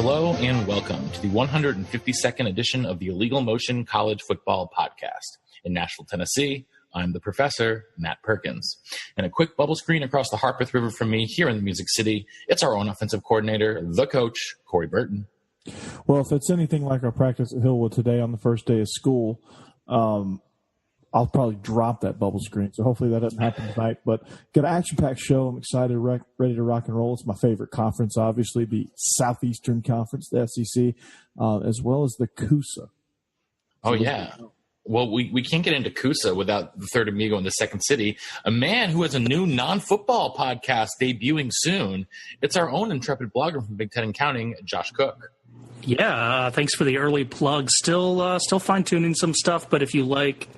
Hello and welcome to the 152nd edition of the Illegal Motion College Football Podcast. In Nashville, Tennessee, I'm the professor, Matt Perkins. And a quick bubble screen across the Harpeth River from me here in the Music City, it's our own offensive coordinator, the coach, Corey Burton. Well, if it's anything like our practice at Hillwood today on the first day of school, I'll probably drop that bubble screen. So hopefully that doesn't happen tonight. But got an action-packed show. I'm excited, ready to rock and roll. It's my favorite conference, obviously, the Southeastern Conference, the SEC, as well as the CUSA. Oh, yeah. Well, we can't get into CUSA without the third amigo in the second city, a man who has a new non-football podcast debuting soon. It's our own intrepid blogger from Big Ten and Counting, Josh Cook. Yeah, thanks for the early plug. Still fine-tuning some stuff, but if you like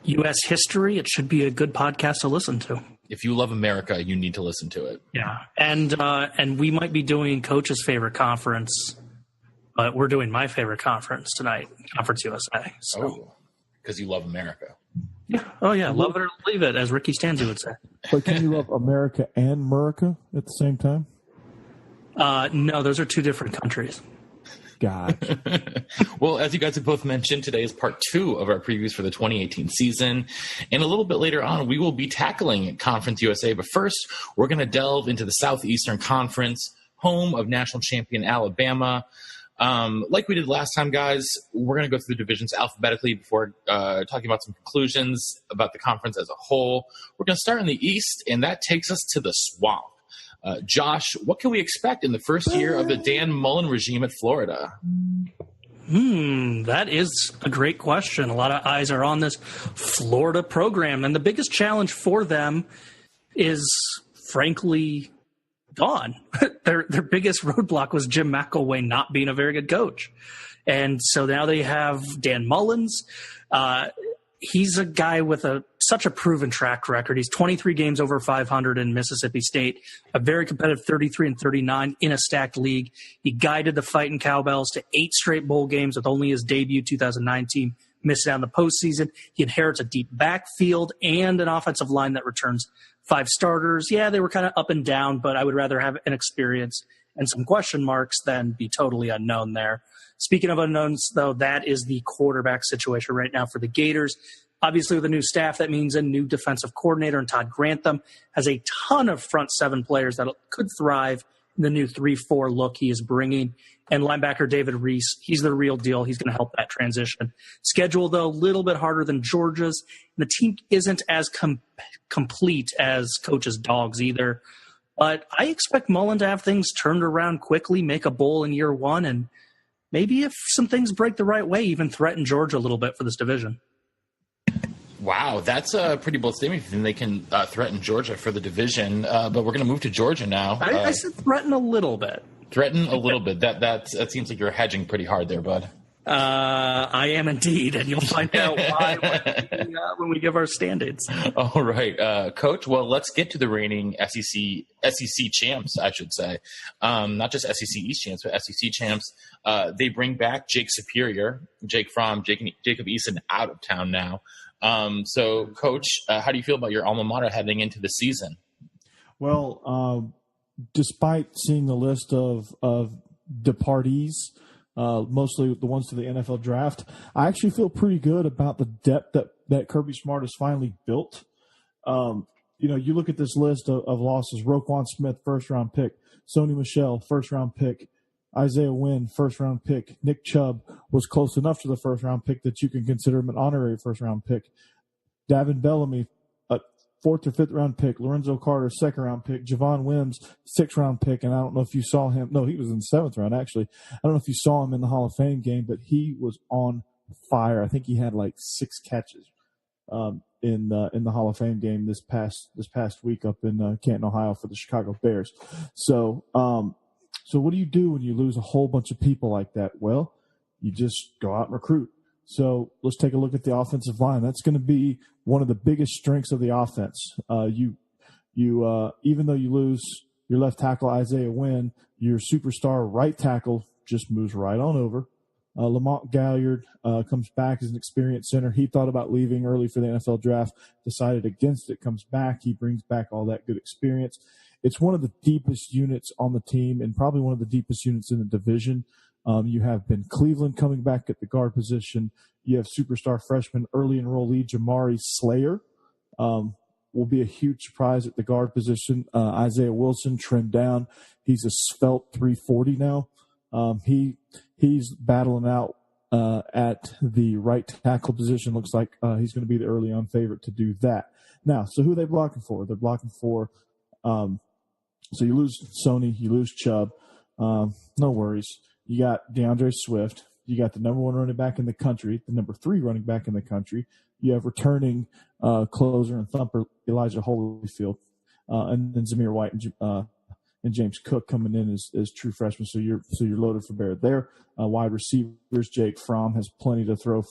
U.S. history, it should be a good podcast to listen to. If you love America, you need to listen to it. Yeah, and we might be doing Coach's favorite conference, but we're doing my favorite conference tonight, Conference USA. So. Oh, because you love America. Yeah. Oh, yeah, love it or leave it, as Ricky Stanzi would say. But can you love America and Murica at the same time? No, those are two different countries. God. Well, as you guys have both mentioned, today is part 2 of our previews for the 2018 season. And a little bit later on, we will be tackling Conference USA. But first, we're going to delve into the Southeastern Conference, home of national champion Alabama. Like we did last time, guys, we're going to go through the divisions alphabetically before talking about some conclusions about the conference as a whole. We're going to start in the East, and that takes us to the Swamp. Josh, what can we expect in the first year of the Dan Mullen regime at Florida? That is a great question. A lot of eyes are on this Florida program, and the biggest challenge for them is, frankly, gone. Their biggest roadblock was Jim McElwain not being a very good coach. And so now they have Dan Mullins. He's a guy with such a proven track record. He's 23 games over 500 in Mississippi State, a very competitive 33-39 in a stacked league. He guided the Fighting Cowbells to 8 straight bowl games with only his debut 2019 missing out in the postseason. He inherits a deep backfield and an offensive line that returns 5 starters. Yeah, they were kind of up and down, but I would rather have an experience and some question marks than be totally unknown there. Speaking of unknowns, though, that is the quarterback situation right now for the Gators. Obviously, with a new staff, that means a new defensive coordinator, and Todd Grantham has a ton of front 7 players that could thrive in the new 3-4 look he is bringing. And linebacker David Reese, he's the real deal. He's going to help that transition. Schedule, though, a little bit harder than Georgia's. And the team isn't as complete as Coach's Dogs either. But I expect Mullen to have things turned around quickly, make a bowl in year 1, and maybe if some things break the right way, even threaten Georgia a little bit for this division. Wow, that's a pretty bold statement. If they can threaten Georgia for the division, but we're going to move to Georgia now. I said threaten a little bit. Threaten a little bit. That seems like you're hedging pretty hard there, bud. I am indeed, and you'll find out why when we give our standings. All right, Coach. Well, let's get to the reigning SEC champs, I should say. Not just SEC East champs, but SEC champs. They bring back Jake Superior, Jacob Eason out of town now. So, Coach, how do you feel about your alma mater heading into the season? Well, despite seeing the list of departees, mostly the ones to the NFL draft, I actually feel pretty good about the depth that Kirby Smart has finally built. You look at this list of losses: Roquan Smith, first-round pick; Sony Michel, first-round pick; Isaiah Wynn, first-round pick; Nick Chubb was close enough to the first-round pick that you can consider him an honorary first-round pick; Davin Bellamy, a 4th or 5th round pick; Lorenzo Carter, 2nd round pick; Javon Wims, 6th round pick. And I don't know if you saw him. No, he was in the 7th round, actually. I don't know if you saw him in the Hall of Fame game, but he was on fire. I think he had like 6 catches in the Hall of Fame game this past week up in Canton, Ohio for the Chicago Bears. So what do you do when you lose a whole bunch of people like that? Well, you just go out and recruit. So let's take a look at the offensive line. That's going to be one of the biggest strengths of the offense. You even though you lose your left tackle Isaiah Wynn, your superstar right tackle just moves right on over. Lamont Galliard comes back as an experienced center. He thought about leaving early for the NFL draft, decided against it, comes back. He brings back all that good experience. it's one of the deepest units on the team and probably one of the deepest units in the division. You have Ben Cleveland coming back at the guard position. You have superstar freshman early enrollee Jamari Slayer. Will be a huge surprise at the guard position. Isaiah Wilson trimmed down. He's a svelte 340 now. He's battling out at the right tackle position. Looks like he's going to be the early on favorite to do that. Now, so who are they blocking for? They're blocking for so you lose Sony, you lose Chubb. No worries. You got DeAndre Swift. You got the number 1 running back in the country, the number 3 running back in the country. You have returning closer and thumper Elijah Holyfield, and then Zamir White and James Cook coming in as true freshmen. So you're loaded for bear there. Wide receivers, Jake Fromm has plenty to throw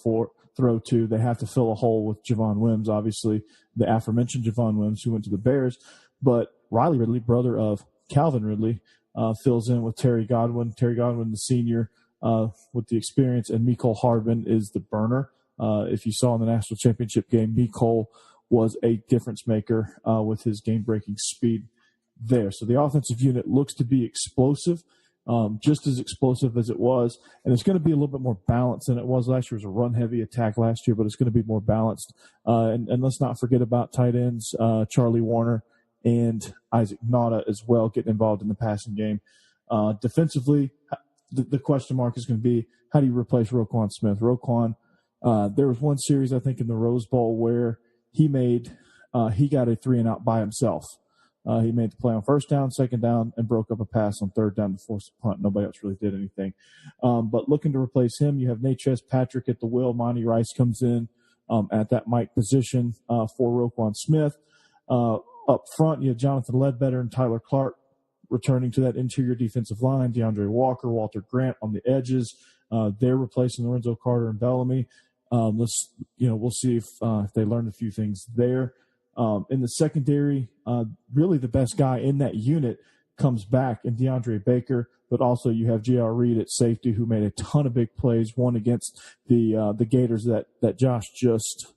to. They have to fill a hole with Javon Wims, obviously the aforementioned Javon Wims who went to the Bears, but Riley Ridley, brother of Calvin Ridley, fills in with Terry Godwin. Terry Godwin, the senior, with the experience, and Mecole Hardman is the burner. If you saw in the national championship game, Mecole was a difference maker with his game-breaking speed there. So the offensive unit looks to be explosive, just as explosive as it was, and it's going to be a little bit more balanced than it was last year. It was a run-heavy attack last year, but it's going to be more balanced. And let's not forget about tight ends, Charlie Warner and Isaac Nauta as well, getting involved in the passing game. Defensively, the question mark is going to be, how do you replace Roquan Smith? Roquan, there was one series, I think, in the Rose Bowl where he got a 3-and-out by himself. He made the play on first down, second down, and broke up a pass on third down to force a punt. Nobody else really did anything. But looking to replace him, you have Natrez Patrick at the wheel. Monty Rice comes in at that Mike position for Roquan Smith. Up front, you have Jonathan Ledbetter and Tyler Clark returning to that interior defensive line. DeAndre Walker, Walter Grant on the edges. They're replacing Lorenzo Carter and Bellamy. We'll see if they learned a few things there. In the secondary, really the best guy in that unit comes back in DeAndre Baker, but also you have J.R. Reed at safety, who made a ton of big plays, one against the Gators that Josh just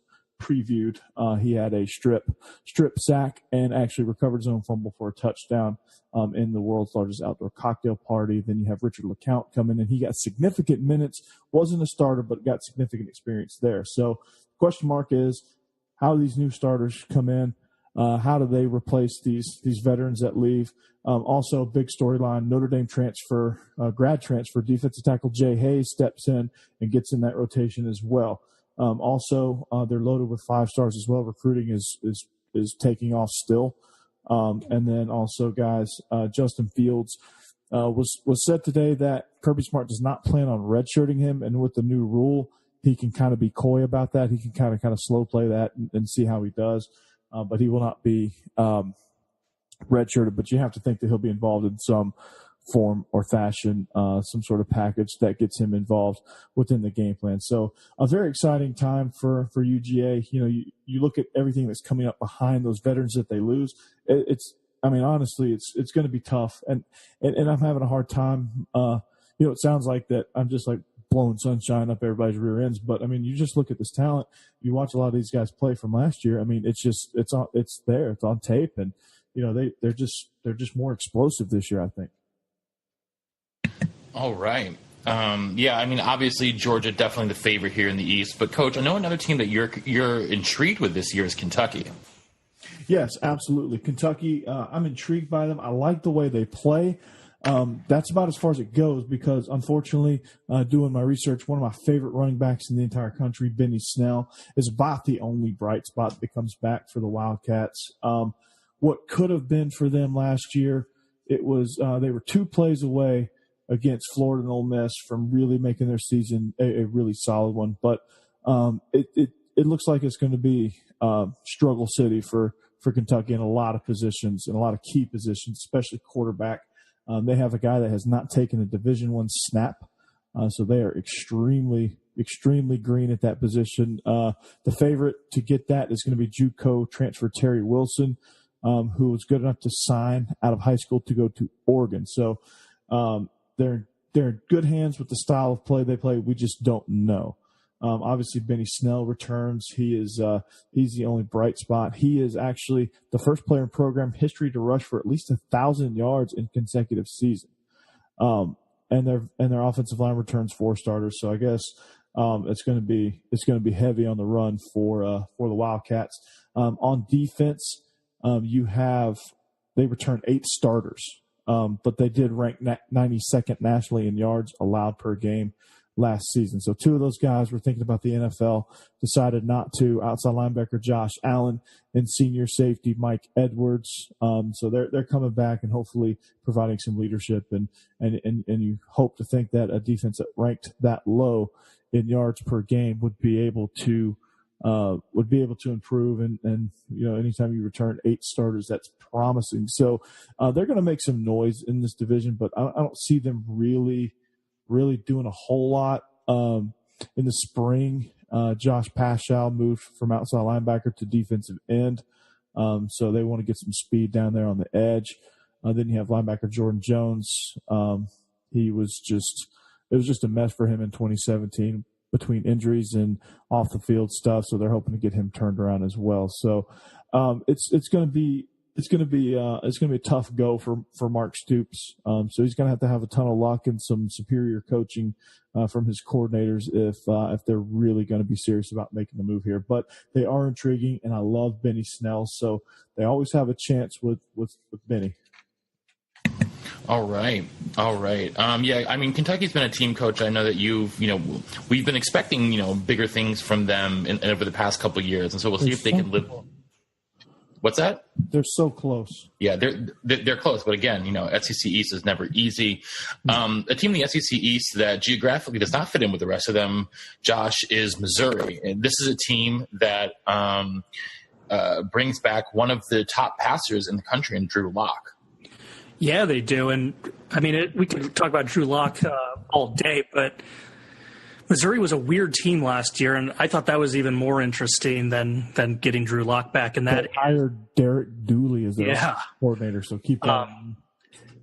previewed. He had a strip sack and actually recovered his own fumble for a touchdown in the world's largest outdoor cocktail party. Then you have Richard LeCount come in, and he got significant minutes. Wasn't a starter, but got significant experience there. So the question mark is, how do these new starters come in? How do they replace these veterans that leave? Also, big storyline, Notre Dame transfer, grad transfer, defensive tackle Jay Hayes steps in and gets in that rotation as well. Also, they're loaded with 5 stars as well. Recruiting is taking off still. And then also, guys, Justin Fields was said today that Kirby Smart does not plan on redshirting him, and with the new rule, he can kind of be coy about that. He can kind of slow play that and see how he does. But he will not be redshirted. But you have to think that he'll be involved in some form or fashion, some sort of package that gets him involved within the game plan. So a very exciting time for UGA. You look at everything that's coming up behind those veterans that they lose. Honestly, it's going to be tough. And I'm having a hard time. It sounds like that I'm just like blowing sunshine up everybody's rear ends. But you just look at this talent. You watch a lot of these guys play from last year. It's there. It's on tape, and they're just more explosive this year, I think. All right. Obviously Georgia definitely the favorite here in the East. But Coach, I know another team that you're intrigued with this year is Kentucky. Yes, absolutely. Kentucky, I'm intrigued by them. I like the way they play. That's about as far as it goes because, unfortunately, doing my research, one of my favorite running backs in the entire country, Benny Snell, is about the only bright spot that comes back for the Wildcats. What could have been for them last year, it was they were 2 plays away against Florida and Ole Miss from really making their season a really solid one. But it looks like it's going to be struggle city for Kentucky in a lot of positions, in a lot of key positions, especially quarterback. They have a guy that has not taken a Division I snap, so they are extremely, extremely green at that position. The favorite to get that is going to be JUCO transfer Terry Wilson, who was good enough to sign out of high school to go to Oregon. So they're in good hands with the style of play they play. We just don't know. Obviously, Benny Snell returns. He's the only bright spot. He is actually the first player in program history to rush for at least 1,000 yards in consecutive season. And their offensive line returns 4 starters. So I guess it's going to be heavy on the run for the Wildcats. On defense, they return 8 starters, but they did rank 92nd nationally in yards allowed per game last season. So 2 of those guys were thinking about the NFL, decided not to. Outside linebacker Josh Allen and senior safety Mike Edwards. So they're coming back and hopefully providing some leadership. And you hope to think that a defense that ranked that low in yards per game would be able to improve. And anytime you return 8 starters, that's promising. So they're going to make some noise in this division, but I don't see them really doing a whole lot. In the spring, Josh Paschow moved from outside linebacker to defensive end. So they want to get some speed down there on the edge. Then you have linebacker Jordan Jones. It was just a mess for him in 2017 between injuries and off the field stuff. So they're hoping to get him turned around as well. So it's going to be a tough go for Mark Stoops. So he's going to have a ton of luck and some superior coaching from his coordinators if they're really going to be serious about making the move here. But they are intriguing, and I love Benny Snell, so they always have a chance with Benny. All right. Yeah, I mean, Kentucky's been a team, Coach. I know that we've been expecting, bigger things from them over the past couple of years, and so we'll see if they can live. What's that? They're so close. Yeah, they're close, but again, SEC East is never easy. A team in the SEC East that geographically does not fit in with the rest of them, Josh, is Missouri, and this is a team that brings back one of the top passers in the country, in Drew Lock. Yeah, they do, and I mean, we could talk about Drew Lock all day, but Missouri was a weird team last year, and I thought that was even more interesting than getting Drew Lock back. And that they hired Derek Dooley as their coordinator, so keep that.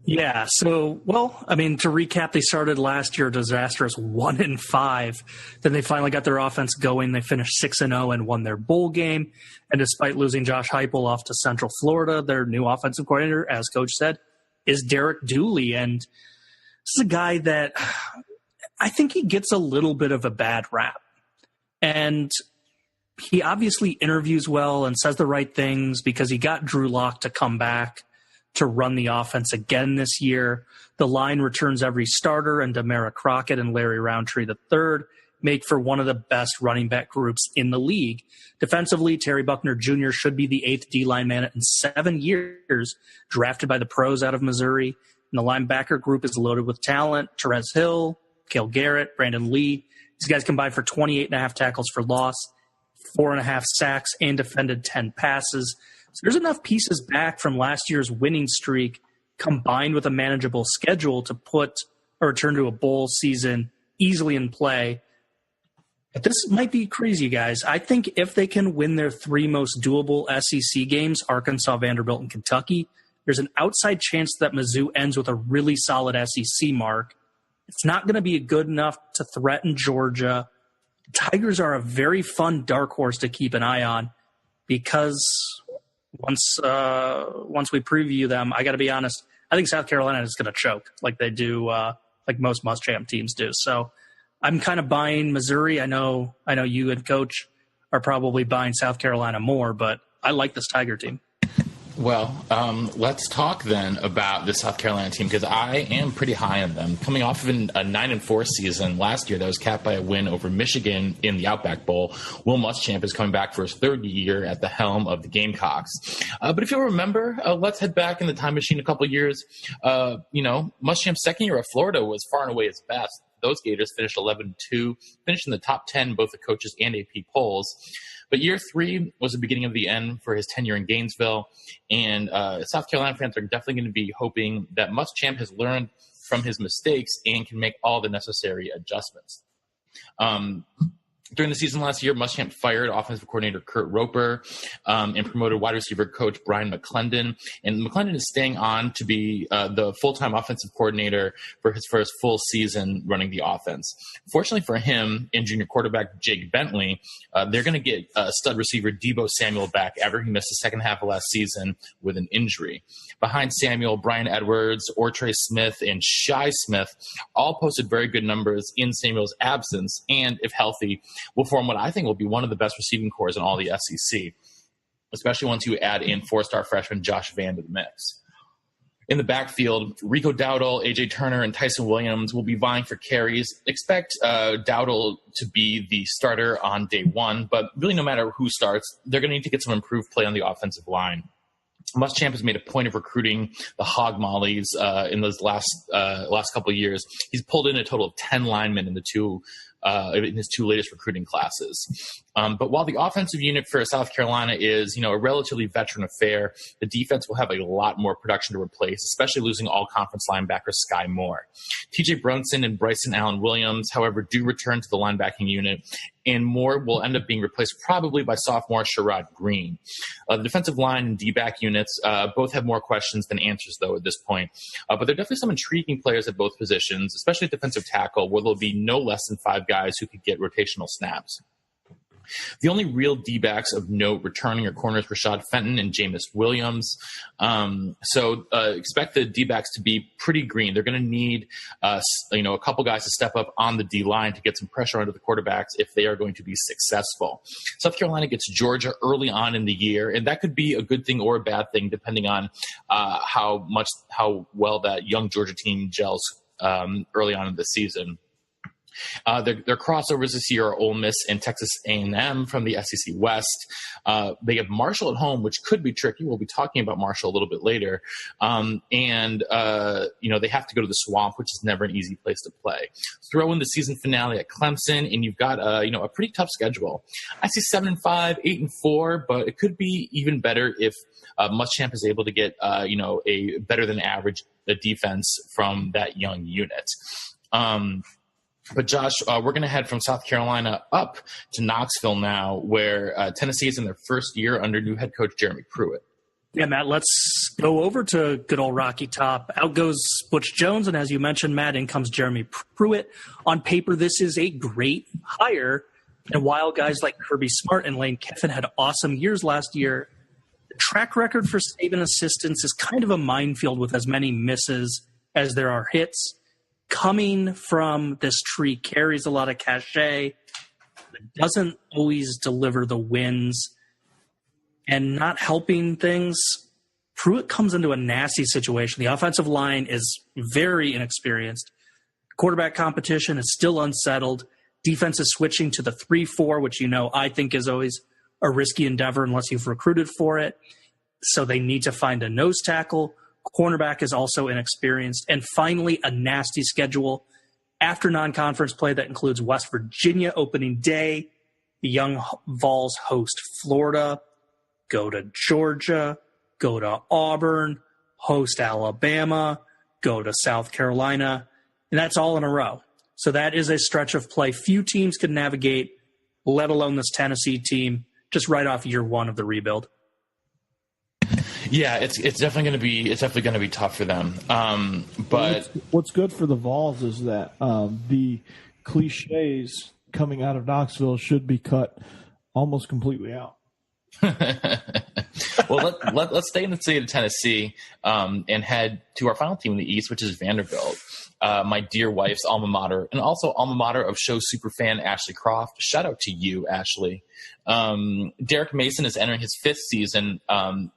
Yeah. So, well, I mean, to recap, they started last year disastrous 1-5. Then they finally got their offense going. They finished 6-0 and won their bowl game. And despite losing Josh Heupel off to Central Florida, their new offensive coordinator, as Coach said, is Derek Dooley. And this is a guy that I think he gets a little bit of a bad rap. And he obviously interviews well and says the right things because he got Drew Lock to come back to run the offense again this year. The line returns every starter, and Demara Crockett and Larry Roundtree III make for one of the best running back groups in the league. Defensively, Terry Buckner Jr. should be the 8th D-line man in 7 years, drafted by the pros out of Missouri. And the linebacker group is loaded with talent. Terez Hill, Cale Garrett, Brandon Lee. These guys combined for 28.5 tackles for loss, 4.5 sacks, and defended 10 passes. So there's enough pieces back from last year's winning streak combined with a manageable schedule to put a return to a bowl season easily in play. But this might be crazy, guys. I think if they can win their 3 most doable SEC games, Arkansas, Vanderbilt, and Kentucky, there's an outside chance that Mizzou ends with a really solid SEC mark. It's not going to be good enough to threaten Georgia. The Tigers are a very fun dark horse to keep an eye on because once we preview them, I got to be honest, I think South Carolina is going to choke like they do, like most Muschamp teams do. So I'm kind of buying Missouri. I know you and Coach are probably buying South Carolina more, but I like this Tiger team. Well, let's talk then about the South Carolina team because I am pretty high on them. Coming off of a 9-4 season last year that was capped by a win over Michigan in the Outback Bowl, Will Muschamp is coming back for his 3rd year at the helm of the Gamecocks. But if you'll remember, let's head back in the time machine a couple of years. Muschamp's 2nd year at Florida was far and away his best. Those Gators finished 11-2, finished in the top 10 both the coaches and AP polls. But year 3 was the beginning of the end for his tenure in Gainesville, and South Carolina fans are definitely going to be hoping that Muschamp has learned from his mistakes and can make all the necessary adjustments. During the season last year, Muschamp fired offensive coordinator Kurt Roper and promoted wide receiver coach Brian McClendon. And McClendon is staying on to be the full-time offensive coordinator for his first full season running the offense. Fortunately for him and junior quarterback Jake Bentley, they're going to get stud receiver Deebo Samuel back after he missed the second half of last season with an injury. Behind Samuel, Brian Edwards, Ortre Smith, and Shi Smith all posted very good numbers in Samuel's absence, and if healthy, will form what I think will be one of the best receiving corps in all the SEC, especially once you add in four-star freshman Josh Vann to the mix. In the backfield, Rico Dowdle, A.J. Turner, and Tyson Williams will be vying for carries. Expect Dowdle to be the starter on day one, but really no matter who starts, they're going to need to get some improved play on the offensive line. Muschamp has made a point of recruiting the hog mollies in those last couple of years. He's pulled in a total of 10 linemen in his two latest recruiting classes. But while the offensive unit for South Carolina is, a relatively veteran affair, the defense will have a lot more production to replace, especially losing all-conference linebacker Sky Moore. T.J. Brunson and Bryson Allen Williams, however, do return to the linebacking unit, and Moore will end up being replaced probably by sophomore Sherrod Green. The defensive line and D-back units both have more questions than answers, though, at this point. But there are definitely some intriguing players at both positions, especially at defensive tackle, where there'll be no less than 5 guys who could get rotational snaps. The only real D-backs of note returning are corners Rashad Fenton and Jameis Williams. So expect the D-backs to be pretty green. They're going to need a couple guys to step up on the D-line to get some pressure onto the quarterbacks if they are going to be successful. South Carolina gets Georgia early on in the year, and that could be a good thing or a bad thing depending on how well that young Georgia team gels early on in the season. Their crossovers this year are Ole Miss and Texas A&M from the SEC West. They have Marshall at home, which could be tricky. We'll be talking about Marshall a little bit later. And they have to go to the Swamp, which is never an easy place to play. Throw in the season finale at Clemson, and you've got a pretty tough schedule. I see 7-5, 8-4, but it could be even better if Muschamp is able to get a better than average defense from that young unit. But Josh, we're going to head from South Carolina up to Knoxville now, where Tennessee is in their first year under new head coach Jeremy Pruitt. Yeah, Matt, let's go over to good old Rocky Top. Out goes Butch Jones, and as you mentioned, Matt, in comes Jeremy Pruitt. On paper, this is a great hire. And while guys like Kirby Smart and Lane Kiffin had awesome years last year, the track record for Saban assistants is kind of a minefield with as many misses as there are hits. Coming from this tree carries a lot of cachet, but doesn't always deliver the wins. And not helping things, Pruitt comes into a nasty situation. The offensive line is very inexperienced. Quarterback competition is still unsettled. Defense is switching to the 3-4, which I think is always a risky endeavor unless you've recruited for it. So they need to find a nose tackle. Cornerback is also inexperienced. And finally, a nasty schedule after non-conference play that includes West Virginia opening day. The Young Vols host Florida, go to Georgia, go to Auburn, host Alabama, go to South Carolina, and that's all in a row. So that is a stretch of play few teams can navigate, let alone this Tennessee team, just right off year one of the rebuild. Yeah, it's definitely going to be tough for them. But what's good for the Vols is that the cliches coming out of Knoxville should be cut almost completely out. Well, let's stay in the state of Tennessee and head to our final team in the East, which is Vanderbilt. My dear wife's alma mater, and also alma mater of show superfan Ashley Croft. Shout out to you, Ashley. Derek Mason is entering his 5th season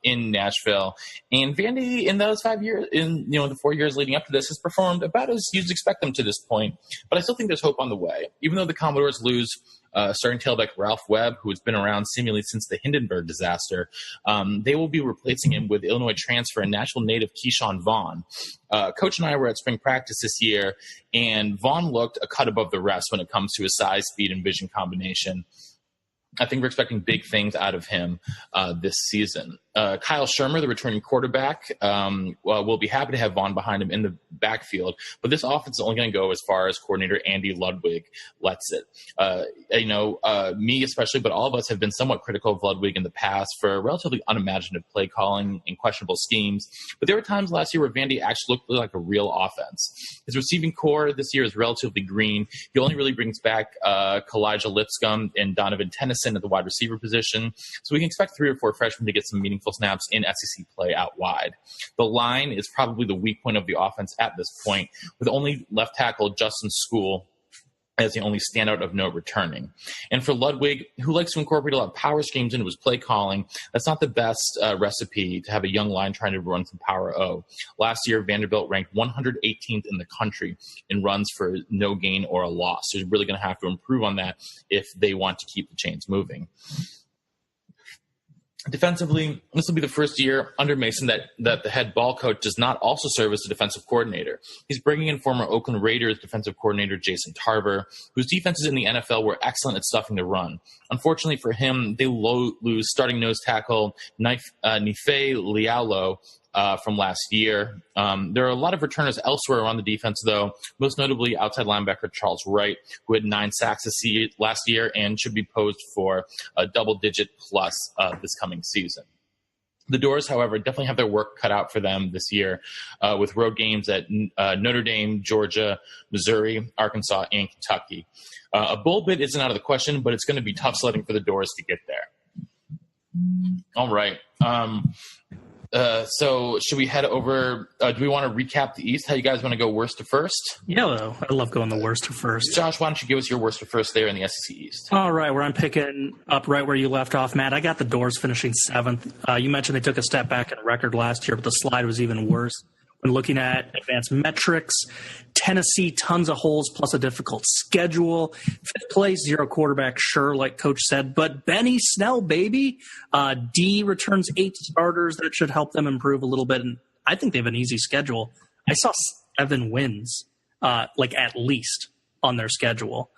in Nashville, and Vandy in those 5 years, the 4 years leading up to this, has performed about as you'd expect them to this point. But I still think there's hope on the way, even though the Commodores lose starting tailback Ralph Webb, who has been around seemingly since the Hindenburg disaster. They will be replacing him with Illinois transfer and Nashville native Keyshawn Vaughn. Coach and I were at spring practice this year, and Vaughn looked a cut above the rest when it comes to his size, speed, and vision combination. I think we're expecting big things out of him this season. Kyle Shermer, the returning quarterback, will be happy to have Vaughn behind him in the backfield. But this offense is only going to go as far as coordinator Andy Ludwig lets it. Me especially, but all of us have been somewhat critical of Ludwig in the past for relatively unimaginative play calling and questionable schemes. But there were times last year where Vandy actually looked like a real offense. His receiving core this year is relatively green. He only really brings back Kalijah Lipscomb and Donovan Tennyson at the wide receiver position. So we can expect 3 or 4 freshmen to get some meaningful snaps in SEC play out wide. The line is probably the weak point of the offense at this point, with only left tackle Justin School as the only standout of note returning. And for Ludwig, who likes to incorporate a lot of power schemes into his play calling, that's not the best recipe to have a young line trying to run some power O. Last year, Vanderbilt ranked 118th in the country in runs for no gain or a loss. So they're really going to have to improve on that if they want to keep the chains moving. Defensively, this will be the first year under Mason that the head ball coach does not also serve as the defensive coordinator. He's bringing in former Oakland Raiders defensive coordinator Jason Tarver, whose defenses in the NFL were excellent at stuffing the run. Unfortunately for him, they lose starting nose tackle Nife Lialo from last year. There are a lot of returners elsewhere around the defense, though, most notably outside linebacker Charles Wright, who had 9 sacks last year and should be posed for a double-digit plus this coming season. The Doors, however, definitely have their work cut out for them this year with road games at Notre Dame, Georgia, Missouri, Arkansas, and Kentucky. A bowl bid isn't out of the question, but it's going to be tough sledding for the Doors to get there. All right. So should we head over? Do we want to recap the East? How you guys want to go worst to first? Yeah, well, I love going the worst to first. Josh, why don't you give us your worst to first there in the SEC East? All right, where I'm picking up right where you left off, Matt. I got the Doors finishing 7th. You mentioned they took a step back in record last year, but the slide was even worse. When looking at advanced metrics, Tennessee, tons of holes plus a difficult schedule. 5th place, 0 quarterback, sure, like Coach said. But Benny Snell, baby. D returns 8 starters. That should help them improve a little bit. And I think they have an easy schedule. I saw 7 wins, at least, on their schedule.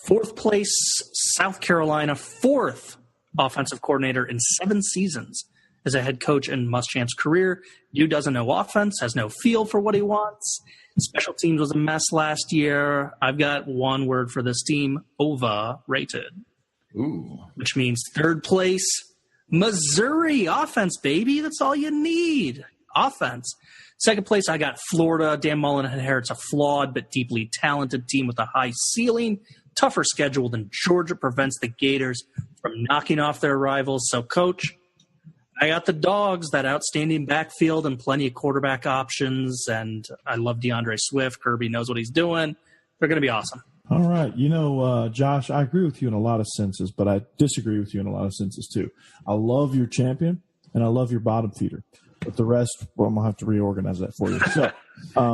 4th place, South Carolina, 4th offensive coordinator in 7 seasons as a head coach in Muschamp's career. You doesn't know offense, has no feel for what he wants. Special teams was a mess last year. I've got one word for this team: overrated. Ooh. Which means 3rd place, Missouri. Offense, baby. That's all you need. Offense. 2nd place, I got Florida. Dan Mullen inherits a flawed but deeply talented team with a high ceiling. Tougher schedule than Georgia prevents the Gators from knocking off their rivals. So, Coach, I got the Dogs, that outstanding backfield and plenty of quarterback options, and I love DeAndre Swift. Kirby knows what he's doing. They're going to be awesome. All right. Josh, I agree with you in a lot of senses, but I disagree with you in a lot of senses too. I love your champion, and I love your bottom feeder. But the rest, well, I'm going to have to reorganize that for you. So,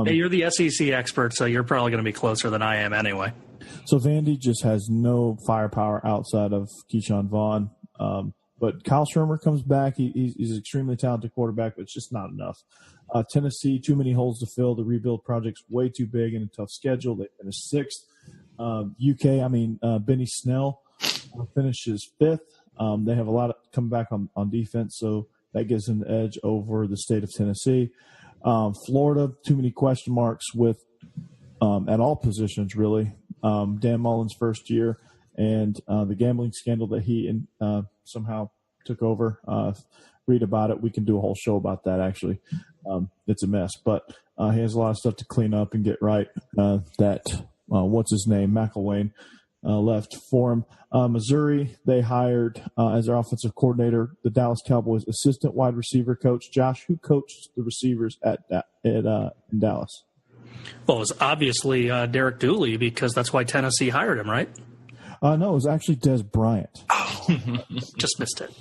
hey, you're the SEC expert, so you're probably going to be closer than I am anyway. So Vandy just has no firepower outside of Keyshawn Vaughn. But Kyle Shermer comes back. He's an extremely talented quarterback, but it's just not enough. Tennessee, too many holes to fill. The rebuild project's way too big and a tough schedule. They finished 6th. Benny Snell finishes 5th. They have a lot coming back on defense, so that gives them the edge over the state of Tennessee. Florida, too many question marks with at all positions, really. Dan Mullen's first year. And the gambling scandal that he somehow took over. Read about it. We can do a whole show about that, actually. It's a mess. But he has a lot of stuff to clean up and get right. What's his name? McElwain left for him. Missouri, they hired as their offensive coordinator the Dallas Cowboys assistant wide receiver coach. Josh, who coached the receivers in Dallas? Well, it was obviously Derek Dooley, because that's why Tennessee hired him, right? No, it was actually Des Bryant. Oh, just missed it.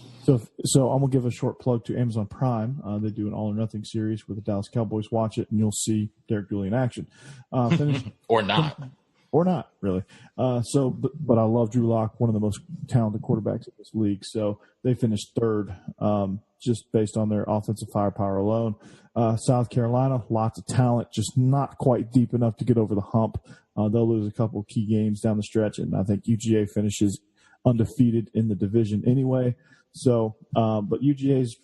So I'm going to give a short plug to Amazon Prime. They do an All or Nothing series with the Dallas Cowboys. Watch it, and you'll see Derek Dooley in action. Or not. Or not, really. But I love Drew Lock, one of the most talented quarterbacks in this league. So they finished 3rd just based on their offensive firepower alone. South Carolina, lots of talent, just not quite deep enough to get over the hump. They'll lose a couple of key games down the stretch, and I think UGA finishes undefeated in the division anyway. So, but UGA's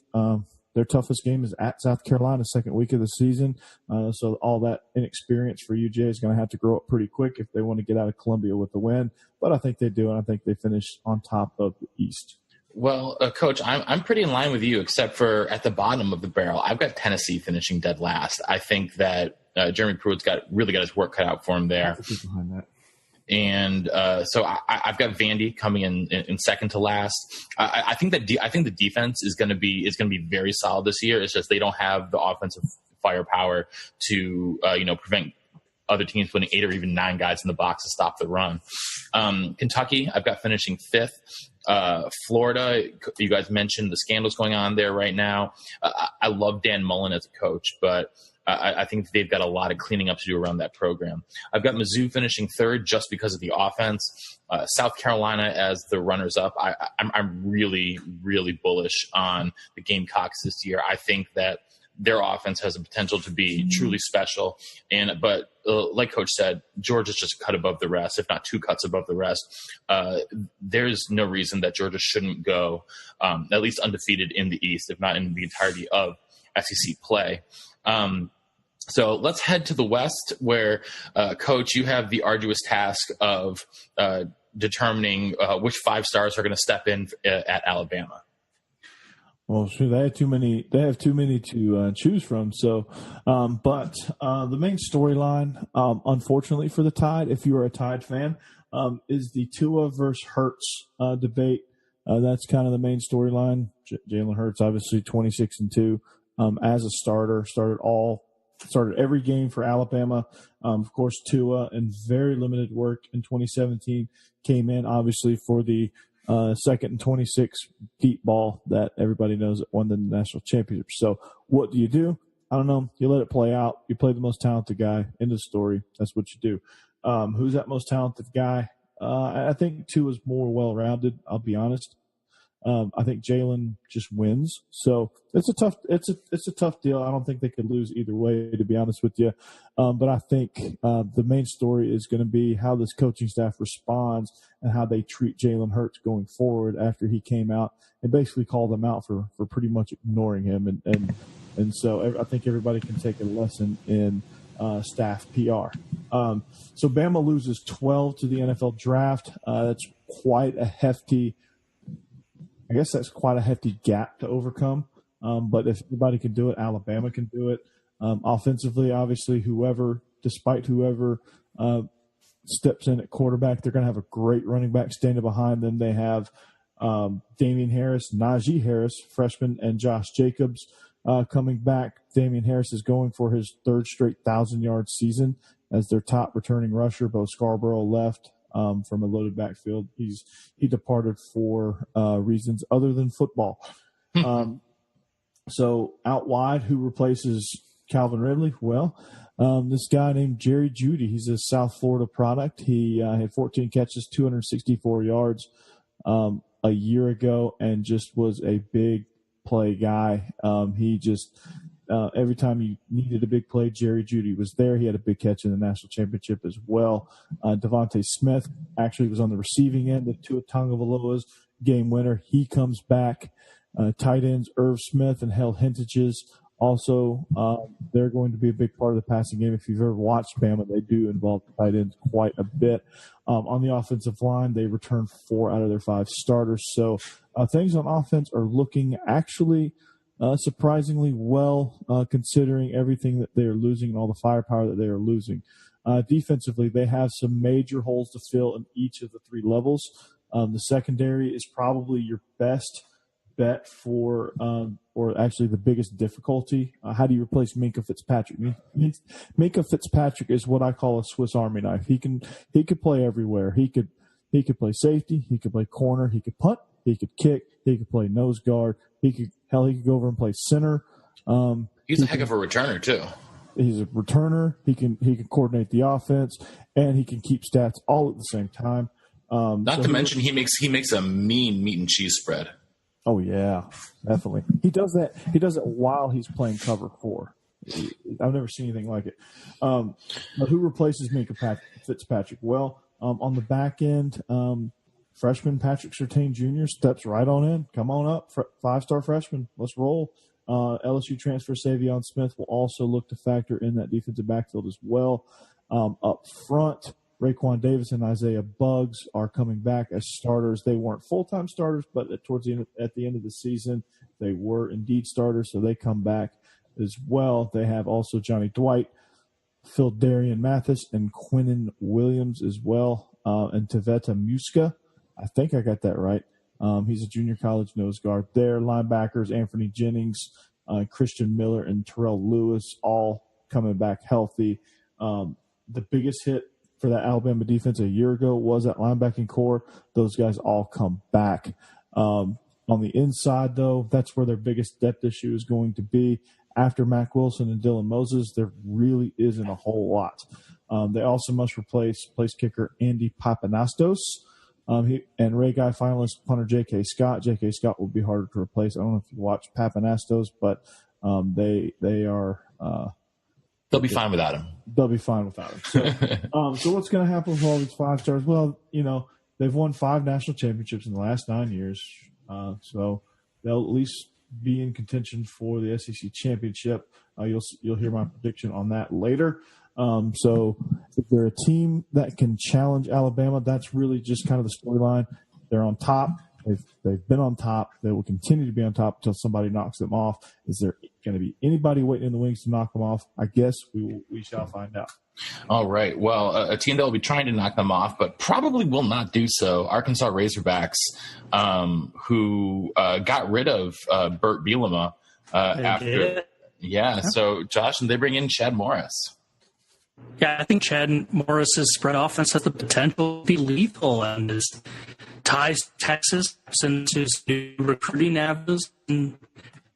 their toughest game is at South Carolina, second week of the season. So all that inexperience for UGA is going to have to grow up pretty quick if they want to get out of Columbia with the win. But I think they do, and I think they finish on top of the East. Well, Coach, I'm pretty in line with you, except for at the bottom of the barrel. I've got Tennessee finishing dead last. I think that Jeremy Pruitt's really got his work cut out for him there. Behind that. And so I've got Vandy coming in second to last. I think the defense is going to be very solid this year. It's just they don't have the offensive firepower to prevent other teams putting 8 or even 9 guys in the box to stop the run. Kentucky, I've got finishing 5th. Florida, you guys mentioned the scandals going on there right now. I love Dan Mullen as a coach, but I think they've got a lot of cleaning up to do around that program. I've got Mizzou finishing 3rd just because of the offense. South Carolina as the runners-up. I'm really, really bullish on the Gamecocks this year. I think that their offense has the potential to be truly special. But like Coach said, Georgia's just a cut above the rest, if not 2 cuts above the rest. There's no reason that Georgia shouldn't go at least undefeated in the East, if not in the entirety of SEC play. So let's head to the West, where, Coach, you have the arduous task of determining which 5 stars are going to step in at Alabama. Well, sure, they have too many to choose from. So, but the main storyline, unfortunately for the Tide, if you are a Tide fan, is the Tua versus Hurts debate. That's kind of the main storyline. Jalen Hurts, obviously 26-2 as a starter, started every game for Alabama. Of course, Tua, in very limited work in 2017, came in obviously for the 2nd and 26 deep ball that everybody knows that won the national championship. So what do? I don't know. You let it play out. You play the most talented guy. End of story. That's what you do. Who's that most talented guy? I think Tua is more well-rounded. I'll be honest. I think Jalen just wins. So it's a tough deal. I don't think they could lose either way, to be honest with you. But I think the main story is going to be how this coaching staff responds and how they treat Jalen Hurts going forward after he came out and basically called them out for pretty much ignoring him. And so I think everybody can take a lesson in staff PR. So Bama loses 12 to the NFL draft. That's quite a hefty gap to overcome. But if anybody can do it, Alabama can do it. Offensively, obviously, whoever steps in at quarterback, they're going to have a great running back standing behind them. They have Damian Harris, Najee Harris, freshman, and Josh Jacobs coming back. Damian Harris is going for his 3rd straight 1,000-yard season as their top returning rusher. Bo Scarborough left from a loaded backfield. He departed for reasons other than football. So out wide, who replaces Calvin Ridley? Well, this guy named Jerry Jeudy. He's a South Florida product. He had 14 catches, 264 yards a year ago, and just was a big play guy. He just every time you needed a big play, Jerry Jeudy was there. He had a big catch in the national championship as well. Devontae Smith actually was on the receiving end of Tua Tagovailoa's game winner. He comes back. Tight ends Irv Smith and Hale Hintages also, they're going to be a big part of the passing game. If you've ever watched Bama, they do involve the tight ends quite a bit. On the offensive line, they return 4 out of their 5 starters. So things on offense are looking actually surprisingly well, considering everything that they are losing and all the firepower that they are losing. Defensively, they have some major holes to fill in each of the 3 levels. The secondary is probably your best bet for, or actually the biggest difficulty. How do you replace Minkah Fitzpatrick? Minkah Fitzpatrick is what I call a Swiss Army knife. He could play everywhere. He could play safety. He could play corner. He could punt. He could kick. He could play nose guard. He could go over and play center. He's a heck of a returner too. He's a returner. He can coordinate the offense, and he can keep stats all at the same time. Not to mention he makes a mean meat and cheese spread. Oh yeah, definitely. He does that. He does it while he's playing cover 4. I've never seen anything like it. But who replaces Minkah Fitzpatrick? Well, on the back end, freshman Patrick Surtain Jr. steps right on in. Come on up, 5-star freshman. Let's roll. LSU transfer Savion Smith will also look to factor in that defensive backfield as well. Up front, Raekwon Davis and Isaiah Buggs are coming back as starters. They weren't full-time starters, but at the end of the season, they were indeed starters, so they come back as well. They have also Johnny Dwight, Phil Darian Mathis, and Quinnen Williams as well, and Taveta Muska. I think I got that right. He's a junior college nose guard there. Linebackers, Anthony Jennings, Christian Miller, and Terrell Lewis all coming back healthy. The biggest hit for that Alabama defense a year ago was that linebacking core. Those guys all come back. On the inside, though, that's where their biggest depth issue is going to be. After Mac Wilson and Dylan Moses, there really isn't a whole lot. They also must replace place kicker Andy Papanastos. And Ray Guy finalist punter J.K. Scott. J.K. Scott will be harder to replace. I don't know if you watch Papanastos, but they are they'll be fine without him. They'll be fine without him. So what's going to happen with all these 5-stars? Well, they've won 5 national championships in the last 9 years, so they'll at least be in contention for the SEC championship. You'll hear my prediction on that later. So if they're a team that can challenge Alabama, that's really just kind of the storyline. They're on top. They've been on top. They will continue to be on top until somebody knocks them off. Is there going to be anybody waiting in the wings to knock them off? I guess we shall find out. All right. Well, a team that will be trying to knock them off, but probably will not do so, Arkansas Razorbacks, who got rid of Bert Bielema after. Yeah. So, Josh, and they bring in Chad Morris. Yeah, I think Chad Morris's spread offense has the potential to be lethal, and his ties Texas into new recruiting avenues and